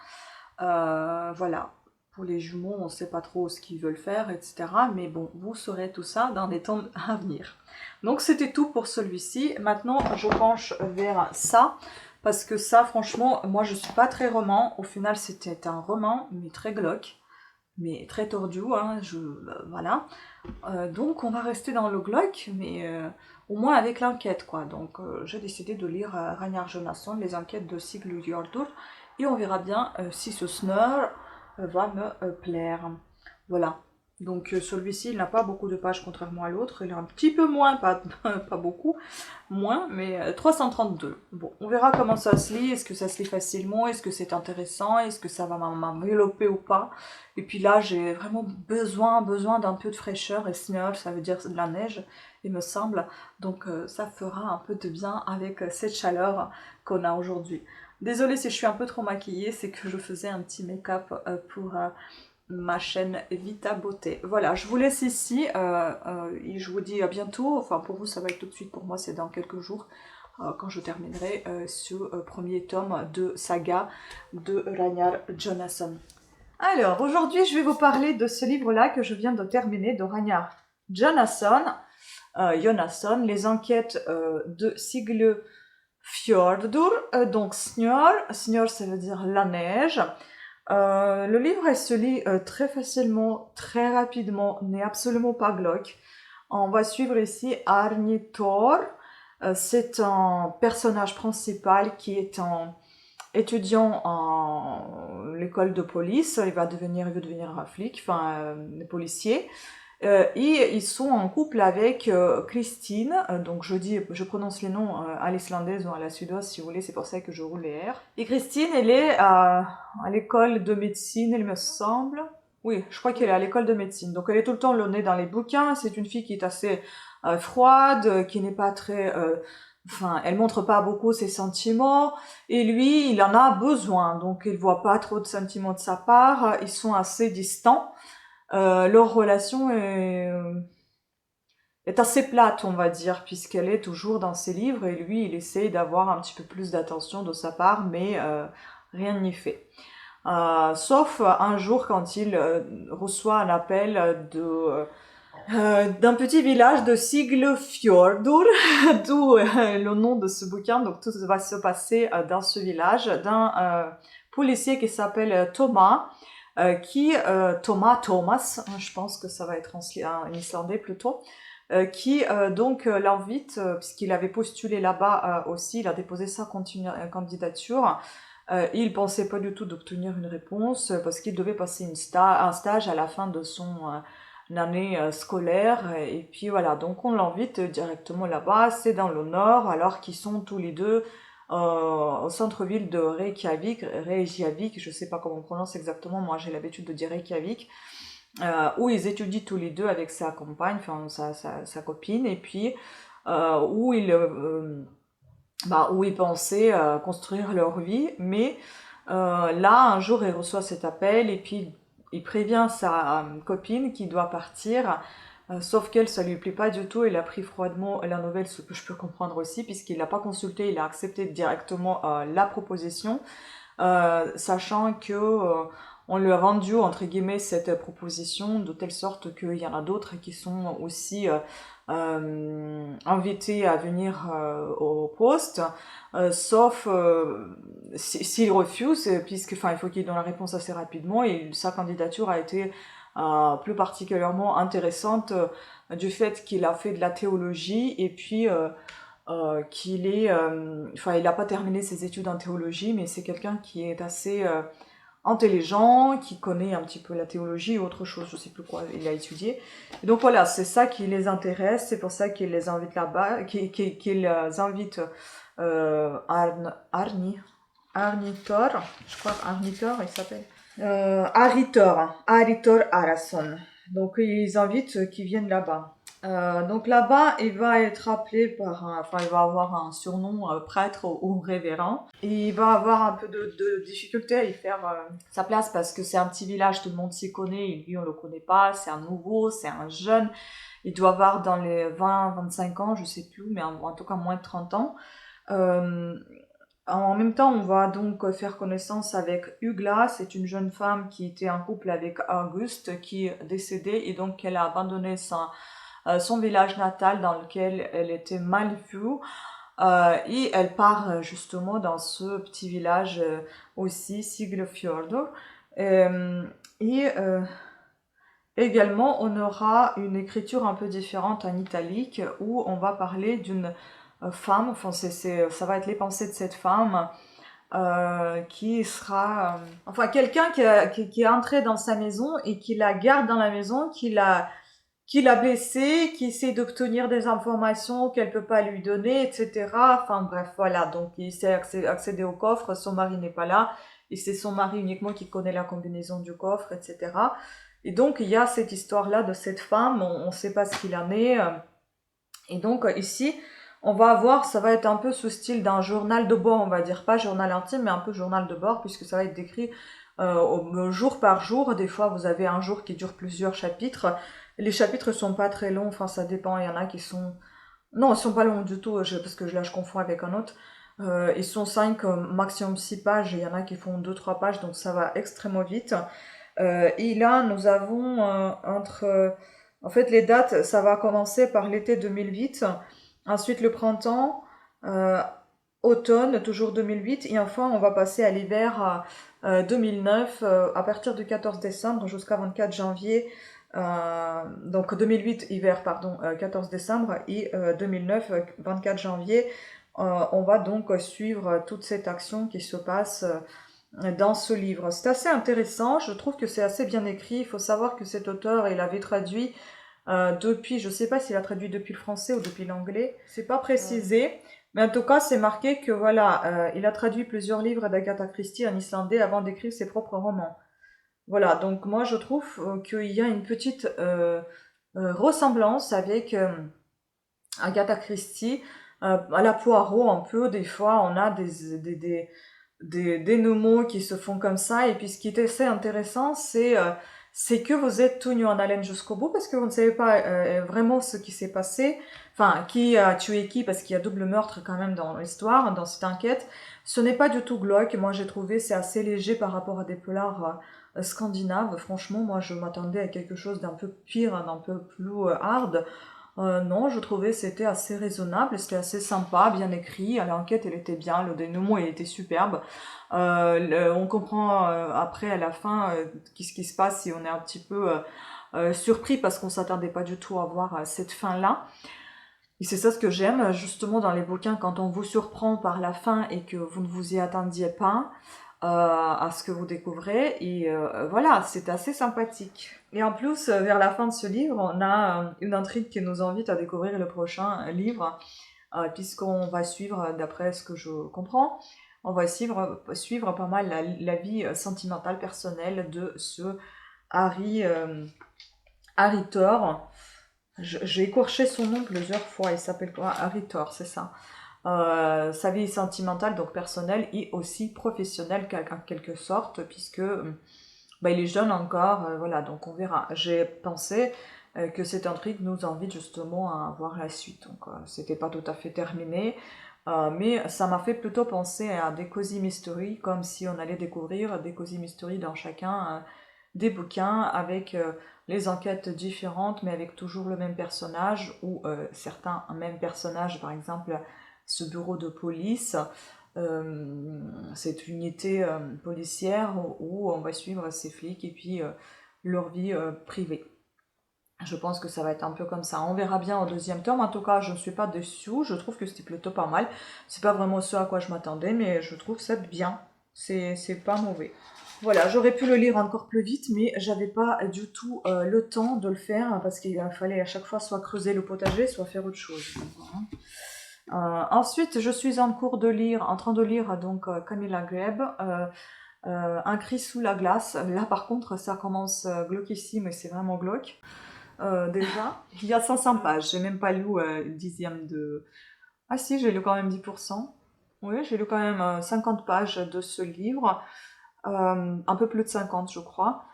Voilà, pour les jumeaux, on ne sait pas trop ce qu'ils veulent faire, etc. Mais bon, vous saurez tout ça dans les temps à venir. Donc c'était tout pour celui-ci. Maintenant, je penche vers ça. Parce que ça, franchement, moi je suis pas très roman. Au final, c'était un roman, mais très glauque. Mais très tordu, hein, voilà. Donc on va rester dans le glauque, mais au moins avec l'enquête, quoi. Donc j'ai décidé de lire Ragnar Jonasson, les enquêtes de Sigurdur, et on verra bien si ce Sneur va me plaire. Voilà. Donc celui-ci, il n'a pas beaucoup de pages contrairement à l'autre, il est un petit peu moins, pas beaucoup, moins, mais 332. Bon, on verra comment ça se lit, est-ce que ça se lit facilement, est-ce que c'est intéressant, est-ce que ça va m'envelopper ou pas. Et puis là, j'ai vraiment besoin d'un peu de fraîcheur, et snö, ça veut dire de la neige, il me semble. Donc ça fera un peu de bien avec cette chaleur qu'on a aujourd'hui. Désolée si je suis un peu trop maquillée, c'est que je faisais un petit make-up pour ma chaîne Vita Beauté. Voilà, je vous laisse ici et je vous dis à bientôt. Enfin, pour vous, ça va être tout de suite. Pour moi, c'est dans quelques jours quand je terminerai ce premier tome de saga de Ragnar Jonasson. Alors, aujourd'hui, je vais vous parler de ce livre-là que je viens de terminer, de Ragnar Jonasson, les enquêtes de Siglufjordur, donc Snör, ça veut dire la neige. Le livre, elle se lit très facilement, très rapidement, n'est absolument pas glauque. On va suivre ici Arni Thor. C'est un personnage principal qui est un étudiant en l'école de police. Il veut devenir un flic, enfin policier. Et ils sont en couple avec Christine, donc je prononce les noms à l'islandaise ou à la suédoise si vous voulez, c'est pour ça que je roule les R. Et Christine, elle est à l'école de médecine, il me semble. Oui, je crois qu'elle est à l'école de médecine. Donc elle est tout le temps le nez dans les bouquins, c'est une fille qui est assez froide, qui n'est pas très... Enfin, elle montre pas beaucoup ses sentiments, et lui, il en a besoin, donc il voit pas trop de sentiments de sa part, ils sont assez distants. Leur relation est assez plate, on va dire, puisqu'elle est toujours dans ses livres et lui, il essaye d'avoir un petit peu plus d'attention de sa part, mais rien n'y fait. Sauf un jour quand il reçoit un appel d'un petit village de Siglufjordur, d'où le nom de ce bouquin. Donc tout va se passer dans ce village d'un policier qui s'appelle Thomas, Thomas, je pense que ça va être en islandais plutôt, qui donc l'invite, puisqu'il avait postulé là-bas aussi, il a déposé sa candidature. Il pensait pas du tout d'obtenir une réponse parce qu'il devait passer un stage à la fin de son année scolaire. Et puis voilà, donc on l'invite directement là-bas, c'est dans le nord, alors qu'ils sont tous les deux au centre-ville de Reykjavik, je sais pas comment on prononce exactement, moi j'ai l'habitude de dire Reykjavik, où ils étudient tous les deux avec sa compagne, enfin sa copine, et puis où où ils pensaient construire leur vie, mais là, un jour, il reçoit cet appel et puis il prévient sa copine qui doit partir, sauf qu'elle, ça lui plaît pas du tout, il a pris froidement la nouvelle, ce que je peux comprendre aussi, puisqu'il l'a pas consulté, il a accepté directement la proposition, sachant que on lui a vendu, entre guillemets, cette proposition de telle sorte qu'il y en a d'autres qui sont aussi invités à venir au poste, sauf s'il refuse, puisque, enfin, il faut qu'il donne la réponse assez rapidement, et sa candidature a été plus particulièrement intéressante du fait qu'il a fait de la théologie, et puis qu'il est, enfin, il n'a pas terminé ses études en théologie, mais c'est quelqu'un qui est assez intelligent, qui connaît un petit peu la théologie ou autre chose, je sais plus quoi il a étudié. Et donc voilà, c'est ça qui les intéresse, c'est pour ça qu'il les invite là-bas, qu'il invite Arnitor, je crois Arnitor il s'appelle. Aritor Arason. Donc ils invitent qu'ils viennent là-bas. Donc là-bas, il va être appelé enfin, il va avoir un surnom prêtre ou révérend. Et il va avoir un peu de difficulté à y faire sa place parce que c'est un petit village, tout le monde s'y connaît, et lui on le connaît pas, c'est un nouveau, c'est un jeune. Il doit avoir dans les 20-25 ans, je sais plus, mais en tout cas moins de 30 ans. En même temps, on va donc faire connaissance avec Ugla. C'est une jeune femme qui était en couple avec Auguste, qui est décédée et donc elle a abandonné son village natal dans lequel elle était mal vue. Et elle part justement dans ce petit village aussi, Siglufjordur. Et également, on aura une écriture un peu différente en italique où on va parler d'une femme, enfin ça va être les pensées de cette femme qui sera enfin quelqu'un qui est entré dans sa maison et qui la garde dans la maison, qui l'a blessée, qui essaie d'obtenir des informations qu'elle peut pas lui donner, etc. Enfin bref, voilà, donc il s'est accéder au coffre, son mari n'est pas là, et c'est son mari uniquement qui connaît la combinaison du coffre, etc. Et donc il y a cette histoire-là de cette femme, on ne sait pas ce qu'il en est, et donc ici, on va avoir, ça va être un peu sous style d'un journal de bord, on va dire, pas journal intime, mais un peu journal de bord, puisque ça va être décrit jour par jour. Des fois, vous avez un jour qui dure plusieurs chapitres. Les chapitres sont pas très longs, enfin ça dépend, il y en a qui sont... Non, ils sont pas longs du tout, parce que là je confonds avec un autre. Ils sont 5, maximum 6 pages, il y en a qui font 2-3 pages, donc ça va extrêmement vite. Et là, nous avons en fait, les dates, ça va commencer par l'été 2008, ensuite le printemps, automne, toujours 2008, et enfin on va passer à l'hiver 2009, à partir du 14 décembre jusqu'à 24 janvier. Donc 2008 hiver, pardon, 14 décembre, et 2009, 24 janvier. On va donc suivre toute cette action qui se passe dans ce livre. C'est assez intéressant, je trouve que c'est assez bien écrit. Il faut savoir que cet auteur, il avait traduit depuis, je sais pas s'il a traduit depuis le français ou depuis l'anglais, c'est pas précisé, mais en tout cas c'est marqué que voilà, il a traduit plusieurs livres d'Agatha Christie en islandais avant d'écrire ses propres romans. Voilà, donc moi je trouve qu'il y a une petite ressemblance avec Agatha Christie, à la Poirot un peu, des fois on a des dénouements qui se font comme ça, et puis ce qui est assez intéressant, c'est que vous êtes tout nu en haleine jusqu'au bout, parce que vous ne savez pas vraiment ce qui s'est passé, enfin, qui a tué qui, parce qu'il y a double meurtre quand même dans l'histoire, dans cette enquête. Ce n'est pas du tout glauque, moi j'ai trouvé c'est assez léger par rapport à des polars scandinave. Franchement, moi, je m'attendais à quelque chose d'un peu pire, d'un peu plus hard. Non, je trouvais c'était assez raisonnable, c'était assez sympa, bien écrit. L'enquête, elle était bien, le dénouement, il était superbe. On comprend après, à la fin, qu'est-ce qui se passe si on est un petit peu surpris parce qu'on s'attendait pas du tout à voir cette fin-là. Et c'est ça ce que j'aime, justement, dans les bouquins, quand on vous surprend par la fin et que vous ne vous y attendiez pas à ce que vous découvrez. Et voilà, c'est assez sympathique. Et en plus, vers la fin de ce livre, on a une intrigue qui nous invite à découvrir le prochain livre, puisqu'on va suivre, d'après ce que je comprends, on va suivre pas mal la vie sentimentale personnelle de ce Harry, Harry Thor. J'ai écorché son nom plusieurs fois, il s'appelle quoi? Harry Thor, c'est ça. Sa vie sentimentale, donc personnelle, et aussi professionnelle en quelque sorte, puisque bah, il est jeune encore, voilà, donc on verra. J'ai pensé que cette intrigue nous invite justement à voir la suite, donc c'était pas tout à fait terminé, mais ça m'a fait plutôt penser à des cozy mystery, comme si on allait découvrir des cozy mystery dans chacun des bouquins, avec les enquêtes différentes, mais avec toujours le même personnage, ou certains mêmes personnages, par exemple ce bureau de police, cette unité policière où on va suivre ces flics et puis leur vie privée. Je pense que ça va être un peu comme ça. On verra bien au deuxième tome. En tout cas, je ne suis pas déçue. Je trouve que c'était plutôt pas mal. C'est pas vraiment ce à quoi je m'attendais, mais je trouve ça bien. C'est pas mauvais. Voilà, j'aurais pu le lire encore plus vite, mais j'avais pas du tout le temps de le faire parce qu'il fallait à chaque fois soit creuser le potager, soit faire autre chose. Ensuite, je suis en train de lire donc Camilla Greb, Un cri sous la glace. Là, par contre, ça commence glauquissime et c'est vraiment glauque. Déjà, il y a 500 pages. J'ai même pas lu le dixième de. Ah si, j'ai lu quand même 10%. Oui, j'ai lu quand même 50 pages de ce livre. Un peu plus de 50, je crois.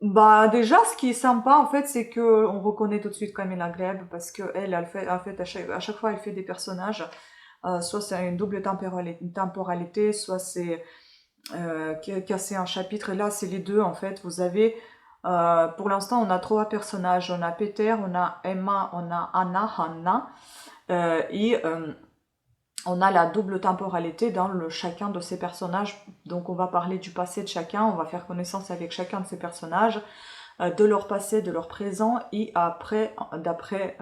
Bah déjà, ce qui est sympa en fait, c'est que on reconnaît tout de suite Camilla Gleb parce que elle fait, à chaque fois, elle fait des personnages. Soit c'est une double temporalité, soit c'est casser un chapitre. Et là, c'est les deux en fait. Vous avez, pour l'instant, on a trois personnages. On a Peter, on a Emma, on a Anna, et on a la double temporalité dans chacun de ces personnages. Donc on va parler du passé de chacun, on va faire connaissance avec chacun de ces personnages, de leur passé, de leur présent, et après, d'après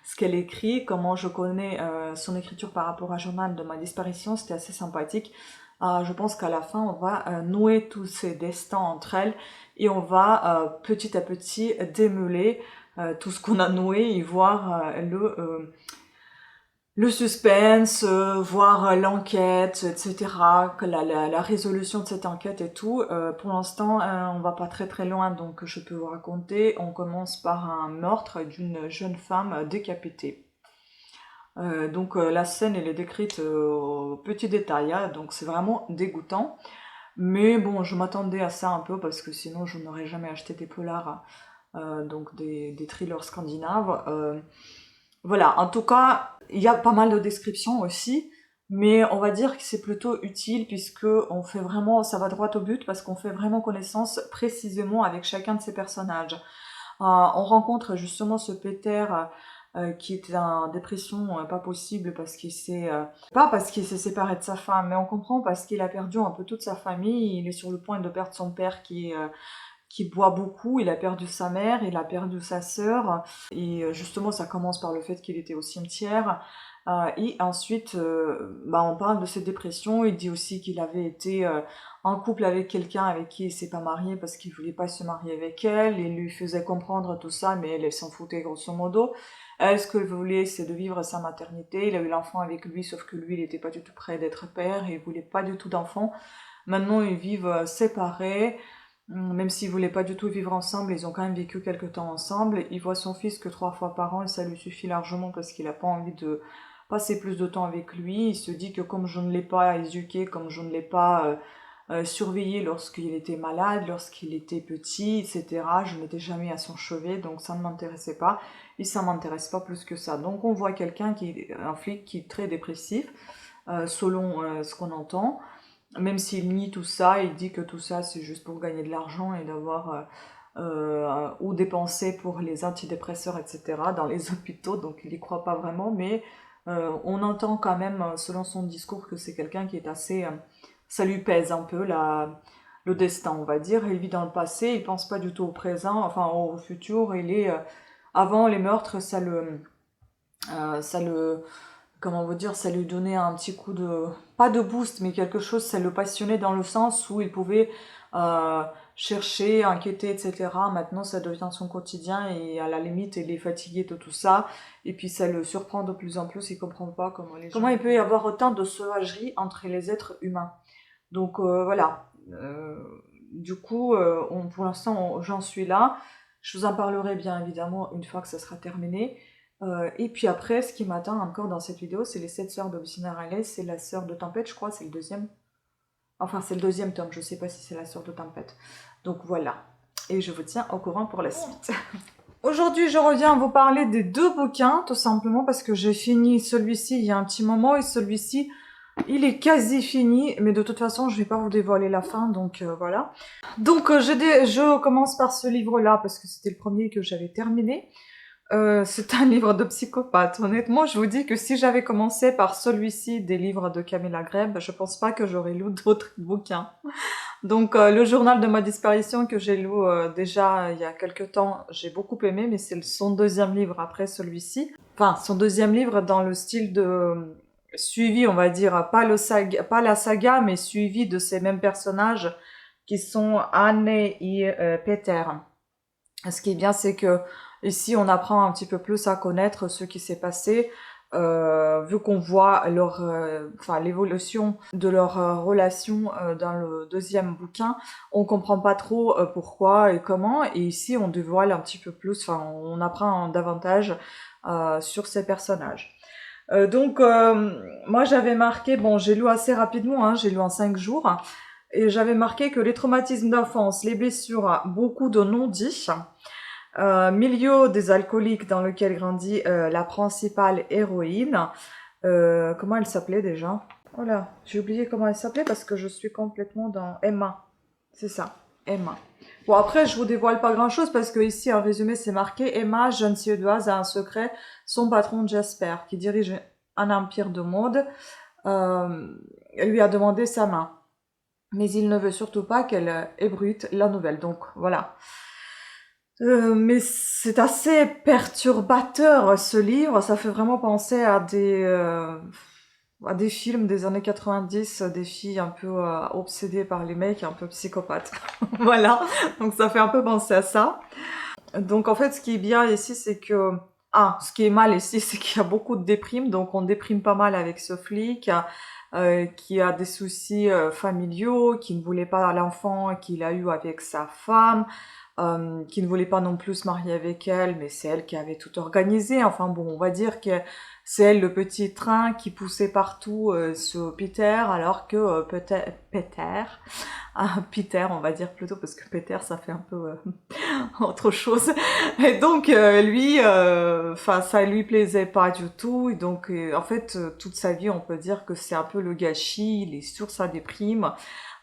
ce qu'elle écrit, comment je connais son écriture par rapport à Journal de ma disparition, c'était assez sympathique. Je pense qu'à la fin, on va nouer tous ces destins entre elles, et on va petit à petit démêler tout ce qu'on a noué et voir le suspense, voir l'enquête, etc., que la résolution de cette enquête et tout. Pour l'instant, on va pas très très loin, donc je peux vous raconter. On commence par un meurtre d'une jeune femme décapitée. Donc la scène, elle est décrite au petit détail, hein, donc c'est vraiment dégoûtant. Mais bon, je m'attendais à ça un peu, parce que sinon je n'aurais jamais acheté des polars, donc des thrillers scandinaves. Voilà, en tout cas, il y a pas mal de descriptions aussi, mais on va dire que c'est plutôt utile puisque on fait vraiment, ça va droit au but parce qu'on fait vraiment connaissance précisément avec chacun de ces personnages. On rencontre justement ce Peter qui est en dépression pas possible parce qu'il s'est pas parce qu'il s'est séparé de sa femme, mais on comprend parce qu'il a perdu un peu toute sa famille. Il est sur le point de perdre son père qui boit beaucoup, il a perdu sa mère, il a perdu sa sœur, et justement ça commence par le fait qu'il était au cimetière, et ensuite bah, on parle de cette dépression. Il dit aussi qu'il avait été en couple avec quelqu'un avec qui il s'est pas marié parce qu'il voulait pas se marier avec elle, il lui faisait comprendre tout ça, mais elle s'en foutait grosso modo. Elle, ce qu'elle voulait, c'est de vivre sa maternité. Il a eu l'enfant avec lui, sauf que lui, il était pas du tout prêt d'être père, et il voulait pas du tout d'enfant. Maintenant, ils vivent séparés. Même s'ils voulaient pas du tout vivre ensemble, ils ont quand même vécu quelque temps ensemble. Il voit son fils que 3 fois par an et ça lui suffit largement parce qu'il a pas envie de passer plus de temps avec lui. Il se dit que comme je ne l'ai pas éduqué, comme je ne l'ai pas surveillé lorsqu'il était malade, lorsqu'il était petit, etc., je n'étais jamais à son chevet, donc ça ne m'intéressait pas. Et ça m'intéresse pas plus que ça. Donc on voit quelqu'un un flic qui est très dépressif, selon ce qu'on entend. même s'il nie tout ça, il dit que tout ça c'est juste pour gagner de l'argent et d'avoir ou dépenser pour les antidépresseurs, etc. dans les hôpitaux, donc il y croit pas vraiment, mais on entend quand même, selon son discours, que c'est quelqu'un qui est assez... ça lui pèse un peu le destin, on va dire. Il vit dans le passé, il pense pas du tout au présent, enfin au futur. Il est... avant les meurtres, ça le comment vous dire, ça lui donnait un petit coup de, pas de boost, mais quelque chose, ça le passionnait dans le sens où il pouvait chercher, enquêter, etc. Maintenant, ça devient son quotidien et à la limite, il est fatigué de tout ça. Et puis, ça le surprend de plus en plus, il comprend pas comment il peut y avoir autant de sauvagerie entre les êtres humains. Donc, voilà. Du coup, pour l'instant, j'en suis là. Je vous en parlerai bien évidemment une fois que ça sera terminé. Et puis après, ce qui m'attend encore dans cette vidéo, c'est les 7 sœurs d'Obsinarales. C'est la sœur de Tempête, je crois, c'est le deuxième. Enfin, c'est le deuxième tome, je sais pas si c'est la sœur de Tempête. Donc voilà. Et je vous tiens au courant pour la suite. Aujourd'hui, je reviens vous parler des 2 bouquins, tout simplement parce que j'ai fini celui-ci il y a un petit moment et celui-ci, il est quasi fini, mais de toute façon, je vais pas vous dévoiler la fin, donc voilà. Donc je commence par ce livre-là parce que c'était le premier que j'avais terminé. C'est un livre de psychopathe. Honnêtement, je vous dis que si j'avais commencé par celui-ci des livres de Camilla Greb, je pense pas que j'aurais lu d'autres bouquins. Donc, le journal de ma disparition que j'ai lu déjà il y a quelques temps, j'ai beaucoup aimé, mais c'est son deuxième livre après celui-ci. Enfin, son deuxième livre dans le style de suivi, on va dire, pas la saga, mais suivi de ces mêmes personnages qui sont Anne et Peter. Ce qui est bien, c'est que ici, on apprend un petit peu plus à connaître ce qui s'est passé, vu qu'on voit l'évolution de leur relation dans le deuxième bouquin. On comprend pas trop pourquoi et comment, et ici, on dévoile un petit peu plus, enfin, on apprend davantage sur ces personnages. Moi, j'avais marqué, bon, j'ai lu assez rapidement, hein, j'ai lu en 5 jours, et j'avais marqué que les traumatismes d'enfance, les blessures, beaucoup de non-dits, milieu des alcooliques dans lequel grandit la principale héroïne. Comment elle s'appelait déjà? Oh là, j'ai oublié comment elle s'appelait parce que je suis complètement dans Emma. C'est ça, Emma. Bon, après, je vous dévoile pas grand-chose parce que ici, en résumé, c'est marqué Emma, jeune suédoise, a un secret, son patron Jasper, qui dirige un empire de mode, lui a demandé sa main. Mais il ne veut surtout pas qu'elle ébruite la nouvelle. Donc, voilà. Mais c'est assez perturbateur ce livre, ça fait vraiment penser à des films des années 90, des filles un peu obsédées par les mecs, un peu psychopathes. Voilà, donc ça fait un peu penser à ça. Donc en fait, ce qui est bien ici, c'est que... Ah, ce qui est mal ici, c'est qu'il y a beaucoup de déprime, donc on déprime pas mal avec ce flic, qui a des soucis familiaux, qui ne voulait pas l'enfant qu'il a eu avec sa femme, qui ne voulait pas non plus se marier avec elle, mais c'est elle qui avait tout organisé. Enfin bon, on va dire que c'est elle le petit train qui poussait partout sur Peter, alors que Peter, on va dire plutôt, parce que Peter, ça fait un peu autre chose. Et donc lui, enfin ça lui plaisait pas du tout. Et donc en fait, toute sa vie, on peut dire que c'est un peu le gâchis. Il est sur sa déprime.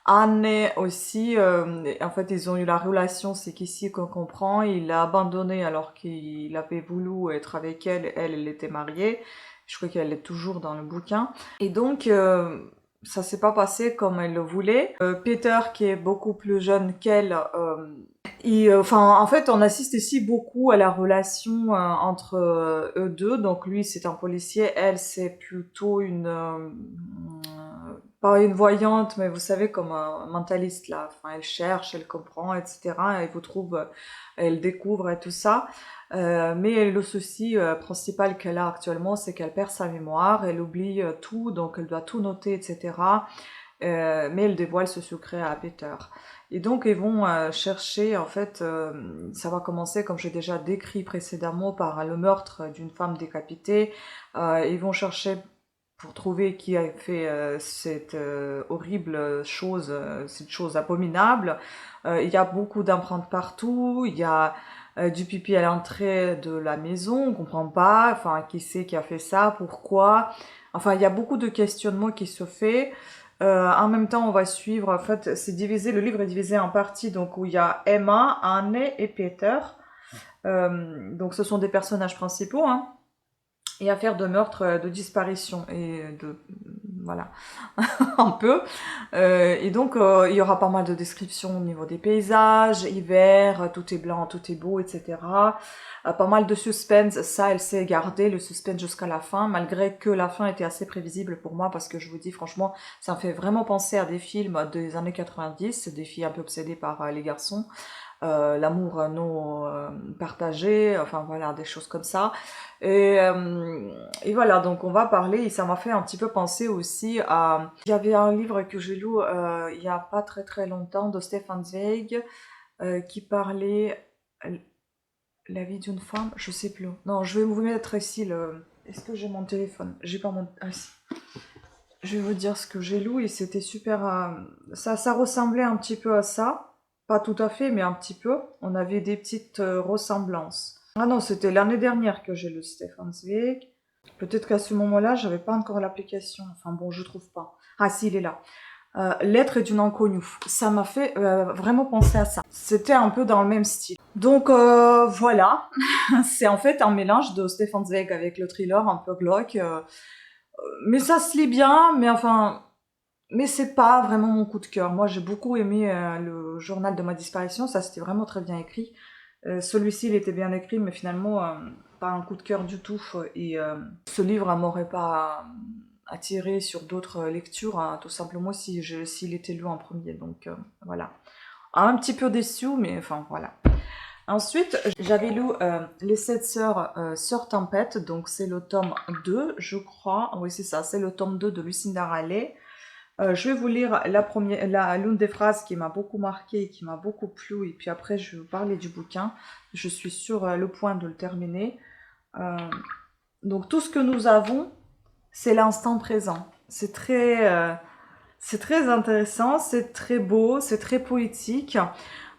Anne aussi, en fait, ils ont eu la relation, c'est qu'ici qu'on comprend, il l'a abandonnée alors qu'il avait voulu être avec elle, elle était mariée, je crois qu'elle est toujours dans le bouquin, et donc ça s'est pas passé comme elle le voulait. Peter, qui est beaucoup plus jeune qu'elle, enfin, en fait, on assiste ici beaucoup à la relation entre eux deux. Donc lui, c'est un policier, elle, c'est plutôt pas une voyante, mais vous savez, comme un mentaliste là. Enfin, elle cherche, elle comprend, etc. Elle vous trouve, elle découvre et tout ça. Mais le souci principal qu'elle a actuellement, c'est qu'elle perd sa mémoire, elle oublie tout, donc elle doit tout noter, etc. Mais elle dévoile ce secret à Peter. Et donc ils vont chercher, en fait, ça va commencer comme j'ai déjà décrit précédemment par le meurtre d'une femme décapitée. Ils vont chercher pour trouver qui a fait cette horrible chose, cette chose abominable. Il y a beaucoup d'empreintes partout, il y a du pipi à l'entrée de la maison, on comprend pas, enfin qui c'est qui a fait ça, pourquoi. Enfin il y a beaucoup de questionnements qui se fait. En même temps, on va suivre, en fait, c'est divisé, le livre est divisé en parties, donc où il y a Emma, Anne et Peter. Donc ce sont des personnages principaux, hein, et affaires de meurtre, de disparition et de voilà un peu. Et donc il y aura pas mal de descriptions au niveau des paysages, hiver, tout est blanc, tout est beau, etc. Pas mal de suspense, ça elle sait garder le suspense jusqu'à la fin, malgré que la fin était assez prévisible pour moi, parce que je vous dis franchement, ça me fait vraiment penser à des films des années 90, des filles un peu obsédées par les garçons. L'amour non partagé, enfin voilà, des choses comme ça. Et voilà, donc on va parler, et ça m'a fait un petit peu penser aussi à... Il y avait un livre que j'ai lu il y a pas très très longtemps de Stefan Zweig qui parlait la vie d'une femme, je sais plus. Non, je vais vous mettre ici le... Est-ce que j'ai mon téléphone? J'ai pas mon... Ah si. Je vais vous dire ce que j'ai lu et c'était super... ça ressemblait un petit peu à ça. Pas tout à fait, mais un petit peu. On avait des petites ressemblances. Ah non, c'était l'année dernière que j'ai lu Stefan Zweig. Peut-être qu'à ce moment-là, j'avais pas encore l'application. Enfin bon, je trouve pas. Ah si, il est là. L'être d'une inconnue. Ça m'a fait vraiment penser à ça. C'était un peu dans le même style. Donc voilà, c'est en fait un mélange de Stefan Zweig avec le thriller un peu glauque. Mais ça se lit bien, mais enfin, mais c'est pas vraiment mon coup de cœur. Moi, j'ai beaucoup aimé le journal de ma disparition. Ça, c'était vraiment très bien écrit. Celui-ci, il était bien écrit, mais finalement, pas un coup de cœur du tout. Et ce livre m'aurait pas attiré sur d'autres lectures, hein, tout simplement s'il était lu en premier. Donc voilà. Un petit peu déçu, mais enfin voilà. Ensuite, j'avais lu Les Sept Sœurs, Sœurs Tempête, donc c'est le tome 2, je crois. Oui, c'est ça, c'est le tome 2 de Lucinda Riley. Je vais vous lire l'une des phrases qui m'a beaucoup marqué et qui m'a beaucoup plu, et puis après je vais vous parler du bouquin. Je suis sur le point de le terminer. Euh, donc tout ce que nous avons, c'est l'instant présent. C'est très intéressant, c'est très beau, c'est très poétique.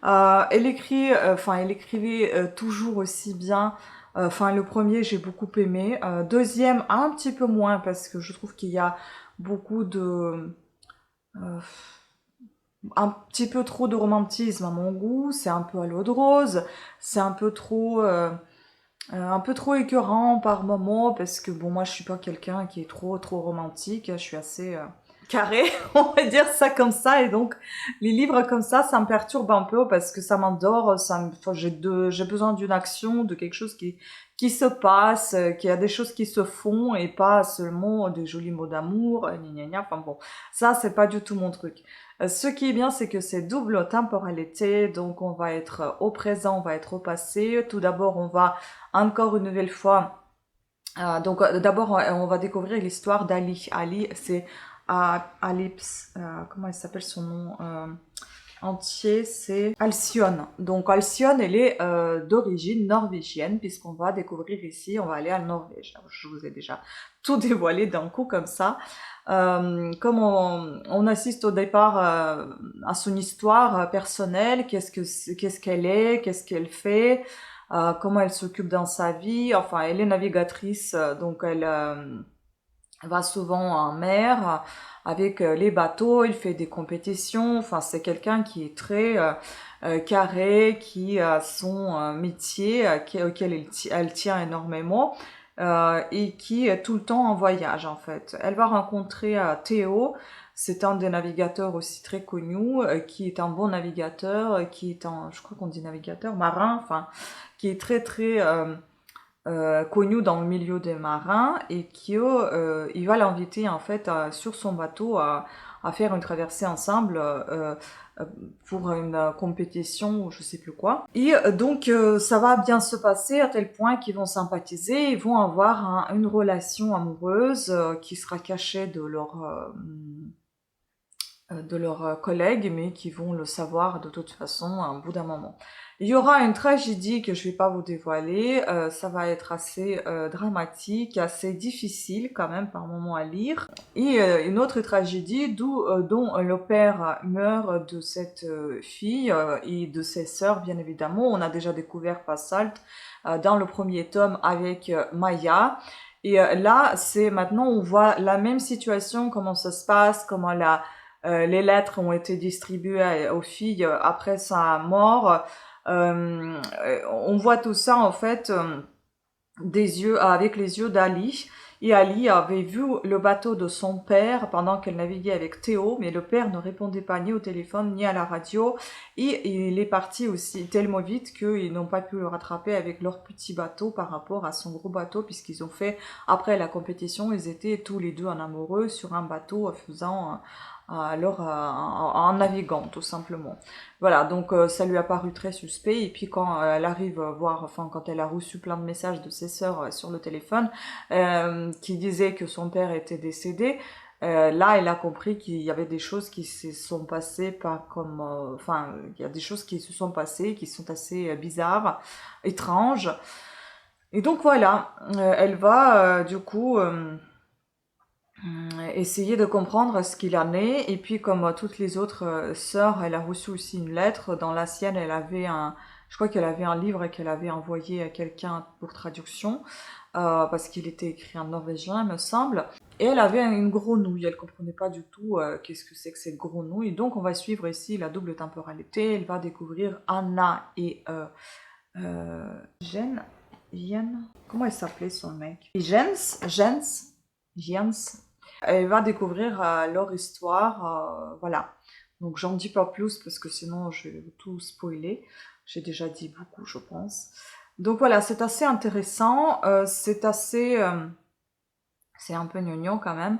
Elle écrivait toujours aussi bien. Enfin, le premier, j'ai beaucoup aimé. Deuxième, un petit peu moins, parce que je trouve qu'il y a beaucoup de... euh, un petit peu trop de romantisme à mon goût. C'est un peu à l'eau de rose. C'est un peu trop écœurant par moments, parce que bon, moi, je suis pas quelqu'un qui est trop romantique. Je suis assez... carré, on va dire ça comme ça, et donc les livres comme ça me perturbe un peu parce que ça m'endort, enfin, j'ai besoin d'une action, de quelque chose qui se passe, qu'il y a des choses qui se font et pas seulement des jolis mots d'amour, gna gna gna, enfin bon, ça c'est pas du tout mon truc. Ce qui est bien, c'est que c'est double temporalité, donc on va être au présent, on va être au passé. Tout d'abord, on va encore une nouvelle fois d'abord, on va découvrir l'histoire d'Ali. Ali, c'est Alips, comment elle s'appelle son nom entier, c'est Alcyone. Donc Alcyone, elle est d'origine norvégienne, puisqu'on va découvrir ici, on va aller à Norvège. Alors, je vous ai déjà tout dévoilé d'un coup comme ça. Comme on assiste au départ à son histoire personnelle, qu'est-ce qu'elle est, qu'est-ce qu'elle fait, comment elle s'occupe dans sa vie. Enfin, elle est navigatrice, donc elle va souvent en mer avec les bateaux, il fait des compétitions, enfin c'est quelqu'un qui est très carré, qui a son métier auquel elle tient énormément et qui est tout le temps en voyage en fait. Elle va rencontrer Théo, c'est un des navigateurs aussi très connus, qui est un bon navigateur, qui est un, je crois qu'on dit navigateur, marin, enfin, qui est très connu dans le milieu des marins et qui il va l'inviter en fait sur son bateau à faire une traversée ensemble pour une compétition ou je sais plus quoi. Et donc ça va bien se passer à tel point qu'ils vont sympathiser, ils vont avoir une relation amoureuse qui sera cachée de leurs collègues, mais qui vont le savoir de toute façon à un bout d'un moment. Il y aura une tragédie que je vais pas vous dévoiler, ça va être assez dramatique, assez difficile quand même par moment à lire. Et une autre tragédie dont le père meurt de cette fille et de ses sœurs bien évidemment. On a déjà découvert Passalt dans le premier tome avec Maya. Et là, c'est maintenant, on voit la même situation, comment ça se passe, comment les lettres ont été distribuées aux filles après sa mort. On voit tout ça, en fait, des yeux, avec les yeux d'Ali. Et Ali avait vu le bateau de son père pendant qu'elle naviguait avec Théo, mais le père ne répondait pas ni au téléphone ni à la radio. Et il est parti aussi tellement vite qu'ils n'ont pas pu le rattraper avec leur petit bateau par rapport à son gros bateau, puisqu'ils ont fait, après la compétition, ils étaient tous les deux en amoureux sur un bateau faisant en naviguant tout simplement. Voilà, donc ça lui a paru très suspect. Et puis quand elle arrive voir, enfin quand elle a reçu plein de messages de ses sœurs sur le téléphone qui disaient que son père était décédé, là elle a compris qu'il y avait des choses qui se sont passées pas comme, enfin il y a des choses qui se sont passées qui sont assez bizarres, étranges. Et donc voilà, elle va du coup essayer de comprendre ce qu'il en est. Et puis comme toutes les autres sœurs, elle a reçu aussi une lettre. Dans la sienne, elle avait je crois qu'elle avait un livre qu'elle avait envoyé à quelqu'un pour traduction, parce qu'il était écrit en norvégien, me semble. Et elle avait une grenouille. Elle comprenait pas du tout qu'est-ce que c'est que cette grenouille. Donc on va suivre ici la double temporalité. Elle va découvrir Anna et Jen. Jen. Comment elle s'appelait son mec? Jens. Elle va découvrir leur histoire, voilà. Donc j'en dis pas plus parce que sinon je vais tout spoiler. J'ai déjà dit beaucoup, je pense. Donc voilà, c'est assez intéressant, c'est assez, c'est un peu gnognon quand même,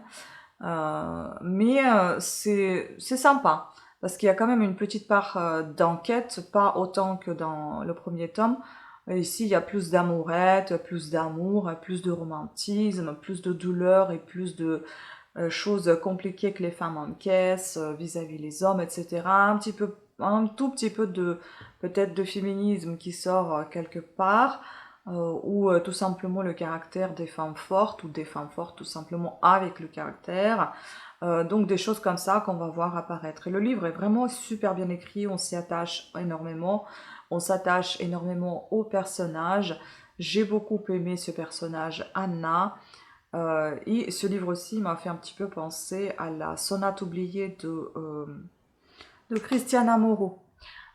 mais c'est sympa parce qu'il y a quand même une petite part d'enquête, pas autant que dans le premier tome. Ici, il y a plus d'amourette, plus d'amour, plus de romantisme, plus de douleur et plus de choses compliquées que les femmes encaissent vis-à-vis les hommes, etc. Un tout petit peu de peut-être de féminisme qui sort quelque part, ou tout simplement le caractère des femmes fortes, ou des femmes fortes tout simplement avec le caractère. Donc des choses comme ça qu'on va voir apparaître. Et le livre est vraiment super bien écrit, on s'y attache énormément, on s'attache énormément au personnage. J'ai beaucoup aimé ce personnage, Anna. Et ce livre aussi m'a fait un petit peu penser à la sonate oubliée de Christiana Moreau.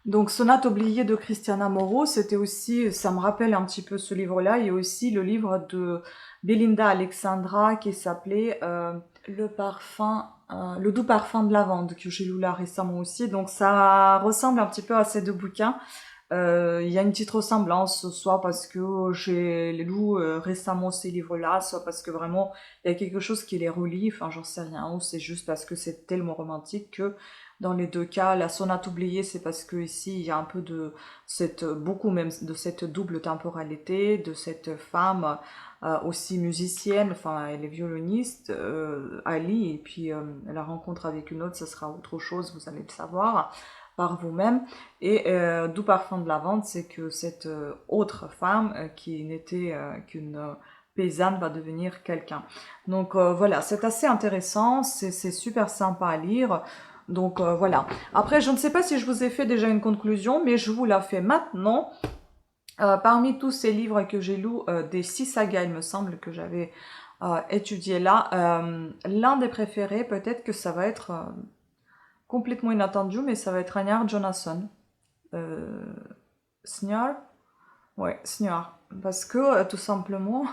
Donc, Sonate oubliée de Christiana Moreau, c'était aussi, ça me rappelle un petit peu ce livre-là, et aussi le livre de Belinda Alexandra qui s'appelait Le doux parfum de lavande, que j'ai lu là récemment aussi. Donc, ça ressemble un petit peu à ces deux bouquins. Il y a une petite ressemblance, soit parce que j'ai lu récemment ces livres-là, soit parce que vraiment il y a quelque chose qui les relie, enfin j'en sais rien, ou c'est juste parce que c'est tellement romantique que dans les deux cas, la sonate oubliée, c'est parce que ici il y a un peu de beaucoup même de cette double temporalité, de cette femme aussi musicienne, enfin elle est violoniste, Ali, et puis la rencontre avec une autre, ça sera autre chose, vous allez le savoir par vous-même. Et d'où parfum de lavande, c'est que cette autre femme qui n'était qu'une paysanne va devenir quelqu'un. Donc voilà, c'est assez intéressant, c'est super sympa à lire. Donc voilà. Après, je ne sais pas si je vous ai fait déjà une conclusion, mais je vous la fais maintenant. Parmi tous ces livres que j'ai lus, des 6 sagas, il me semble que j'avais étudié là, l'un des préférés, peut-être que ça va être complètement inattendu, mais ça va être Ragnar Jonasson. Euh, Sniar? Ouais, Sniar. Parce que, tout simplement,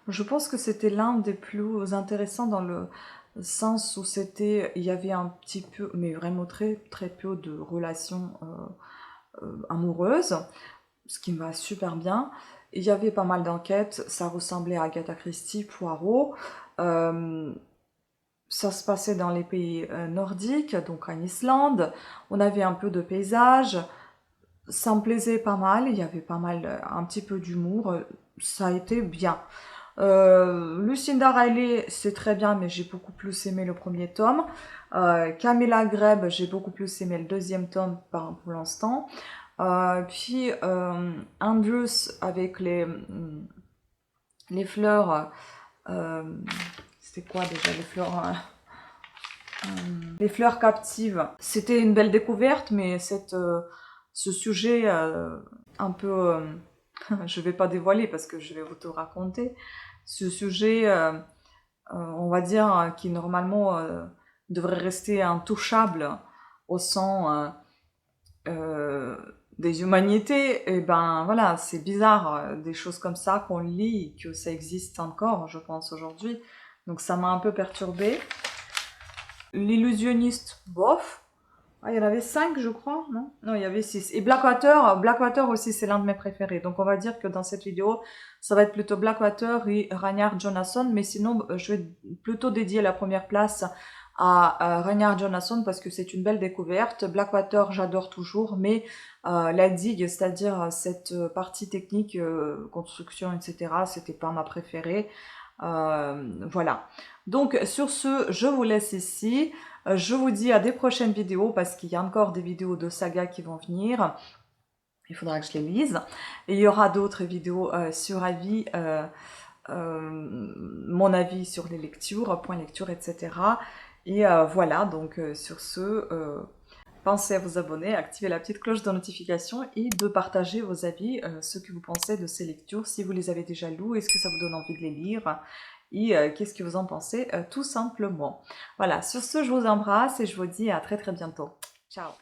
je pense que c'était l'un des plus intéressants dans le sens où il y avait un petit peu, mais vraiment très, très peu de relations amoureuses, ce qui me va super bien. Il y avait pas mal d'enquêtes, ça ressemblait à Agatha Christie, Poirot. Euh, Ça se passait dans les pays nordiques, donc en Islande. On avait un peu de paysage. Ça me plaisait pas mal. Il y avait pas mal, un petit peu d'humour. Ça a été bien. Lucinda Riley, c'est très bien, mais j'ai beaucoup plus aimé le premier tome. Camilla Greb, j'ai beaucoup plus aimé le deuxième tome pour l'instant. Puis Andrews avec les fleurs. C'était quoi déjà les fleurs? Les fleurs captives. C'était une belle découverte, mais ce sujet un peu je vais pas dévoiler parce que je vais vous tout raconter. Ce sujet, on va dire, qui normalement devrait rester intouchable au sein des humanités, et ben voilà, c'est bizarre, des choses comme ça qu'on lit, que ça existe encore, je pense, aujourd'hui. Donc ça m'a un peu perturbée. L'illusionniste, bof. Ah, il y en avait 5, je crois, non? Non, il y avait 6. Et Blackwater aussi, c'est l'un de mes préférés. Donc, on va dire que dans cette vidéo, ça va être plutôt Blackwater et Ragnar Jonasson. Mais sinon, je vais plutôt dédier la première place à Ragnar Jonasson parce que c'est une belle découverte. Blackwater, j'adore toujours. Mais la digue, c'est-à-dire cette partie technique, construction, etc., c'était pas ma préférée. Voilà. Donc, sur ce, je vous laisse ici. Je vous dis à des prochaines vidéos parce qu'il y a encore des vidéos de saga qui vont venir. Il faudra que je les lise. Et il y aura d'autres vidéos sur avis, mon avis sur les lectures, point lecture, etc. Et voilà, donc sur ce, pensez à vous abonner, à activer la petite cloche de notification et de partager vos avis, ce que vous pensez de ces lectures, si vous les avez déjà lues, est-ce que ça vous donne envie de les lire et qu'est-ce que vous en pensez tout simplement. Voilà, sur ce, je vous embrasse et je vous dis à très très bientôt. Ciao!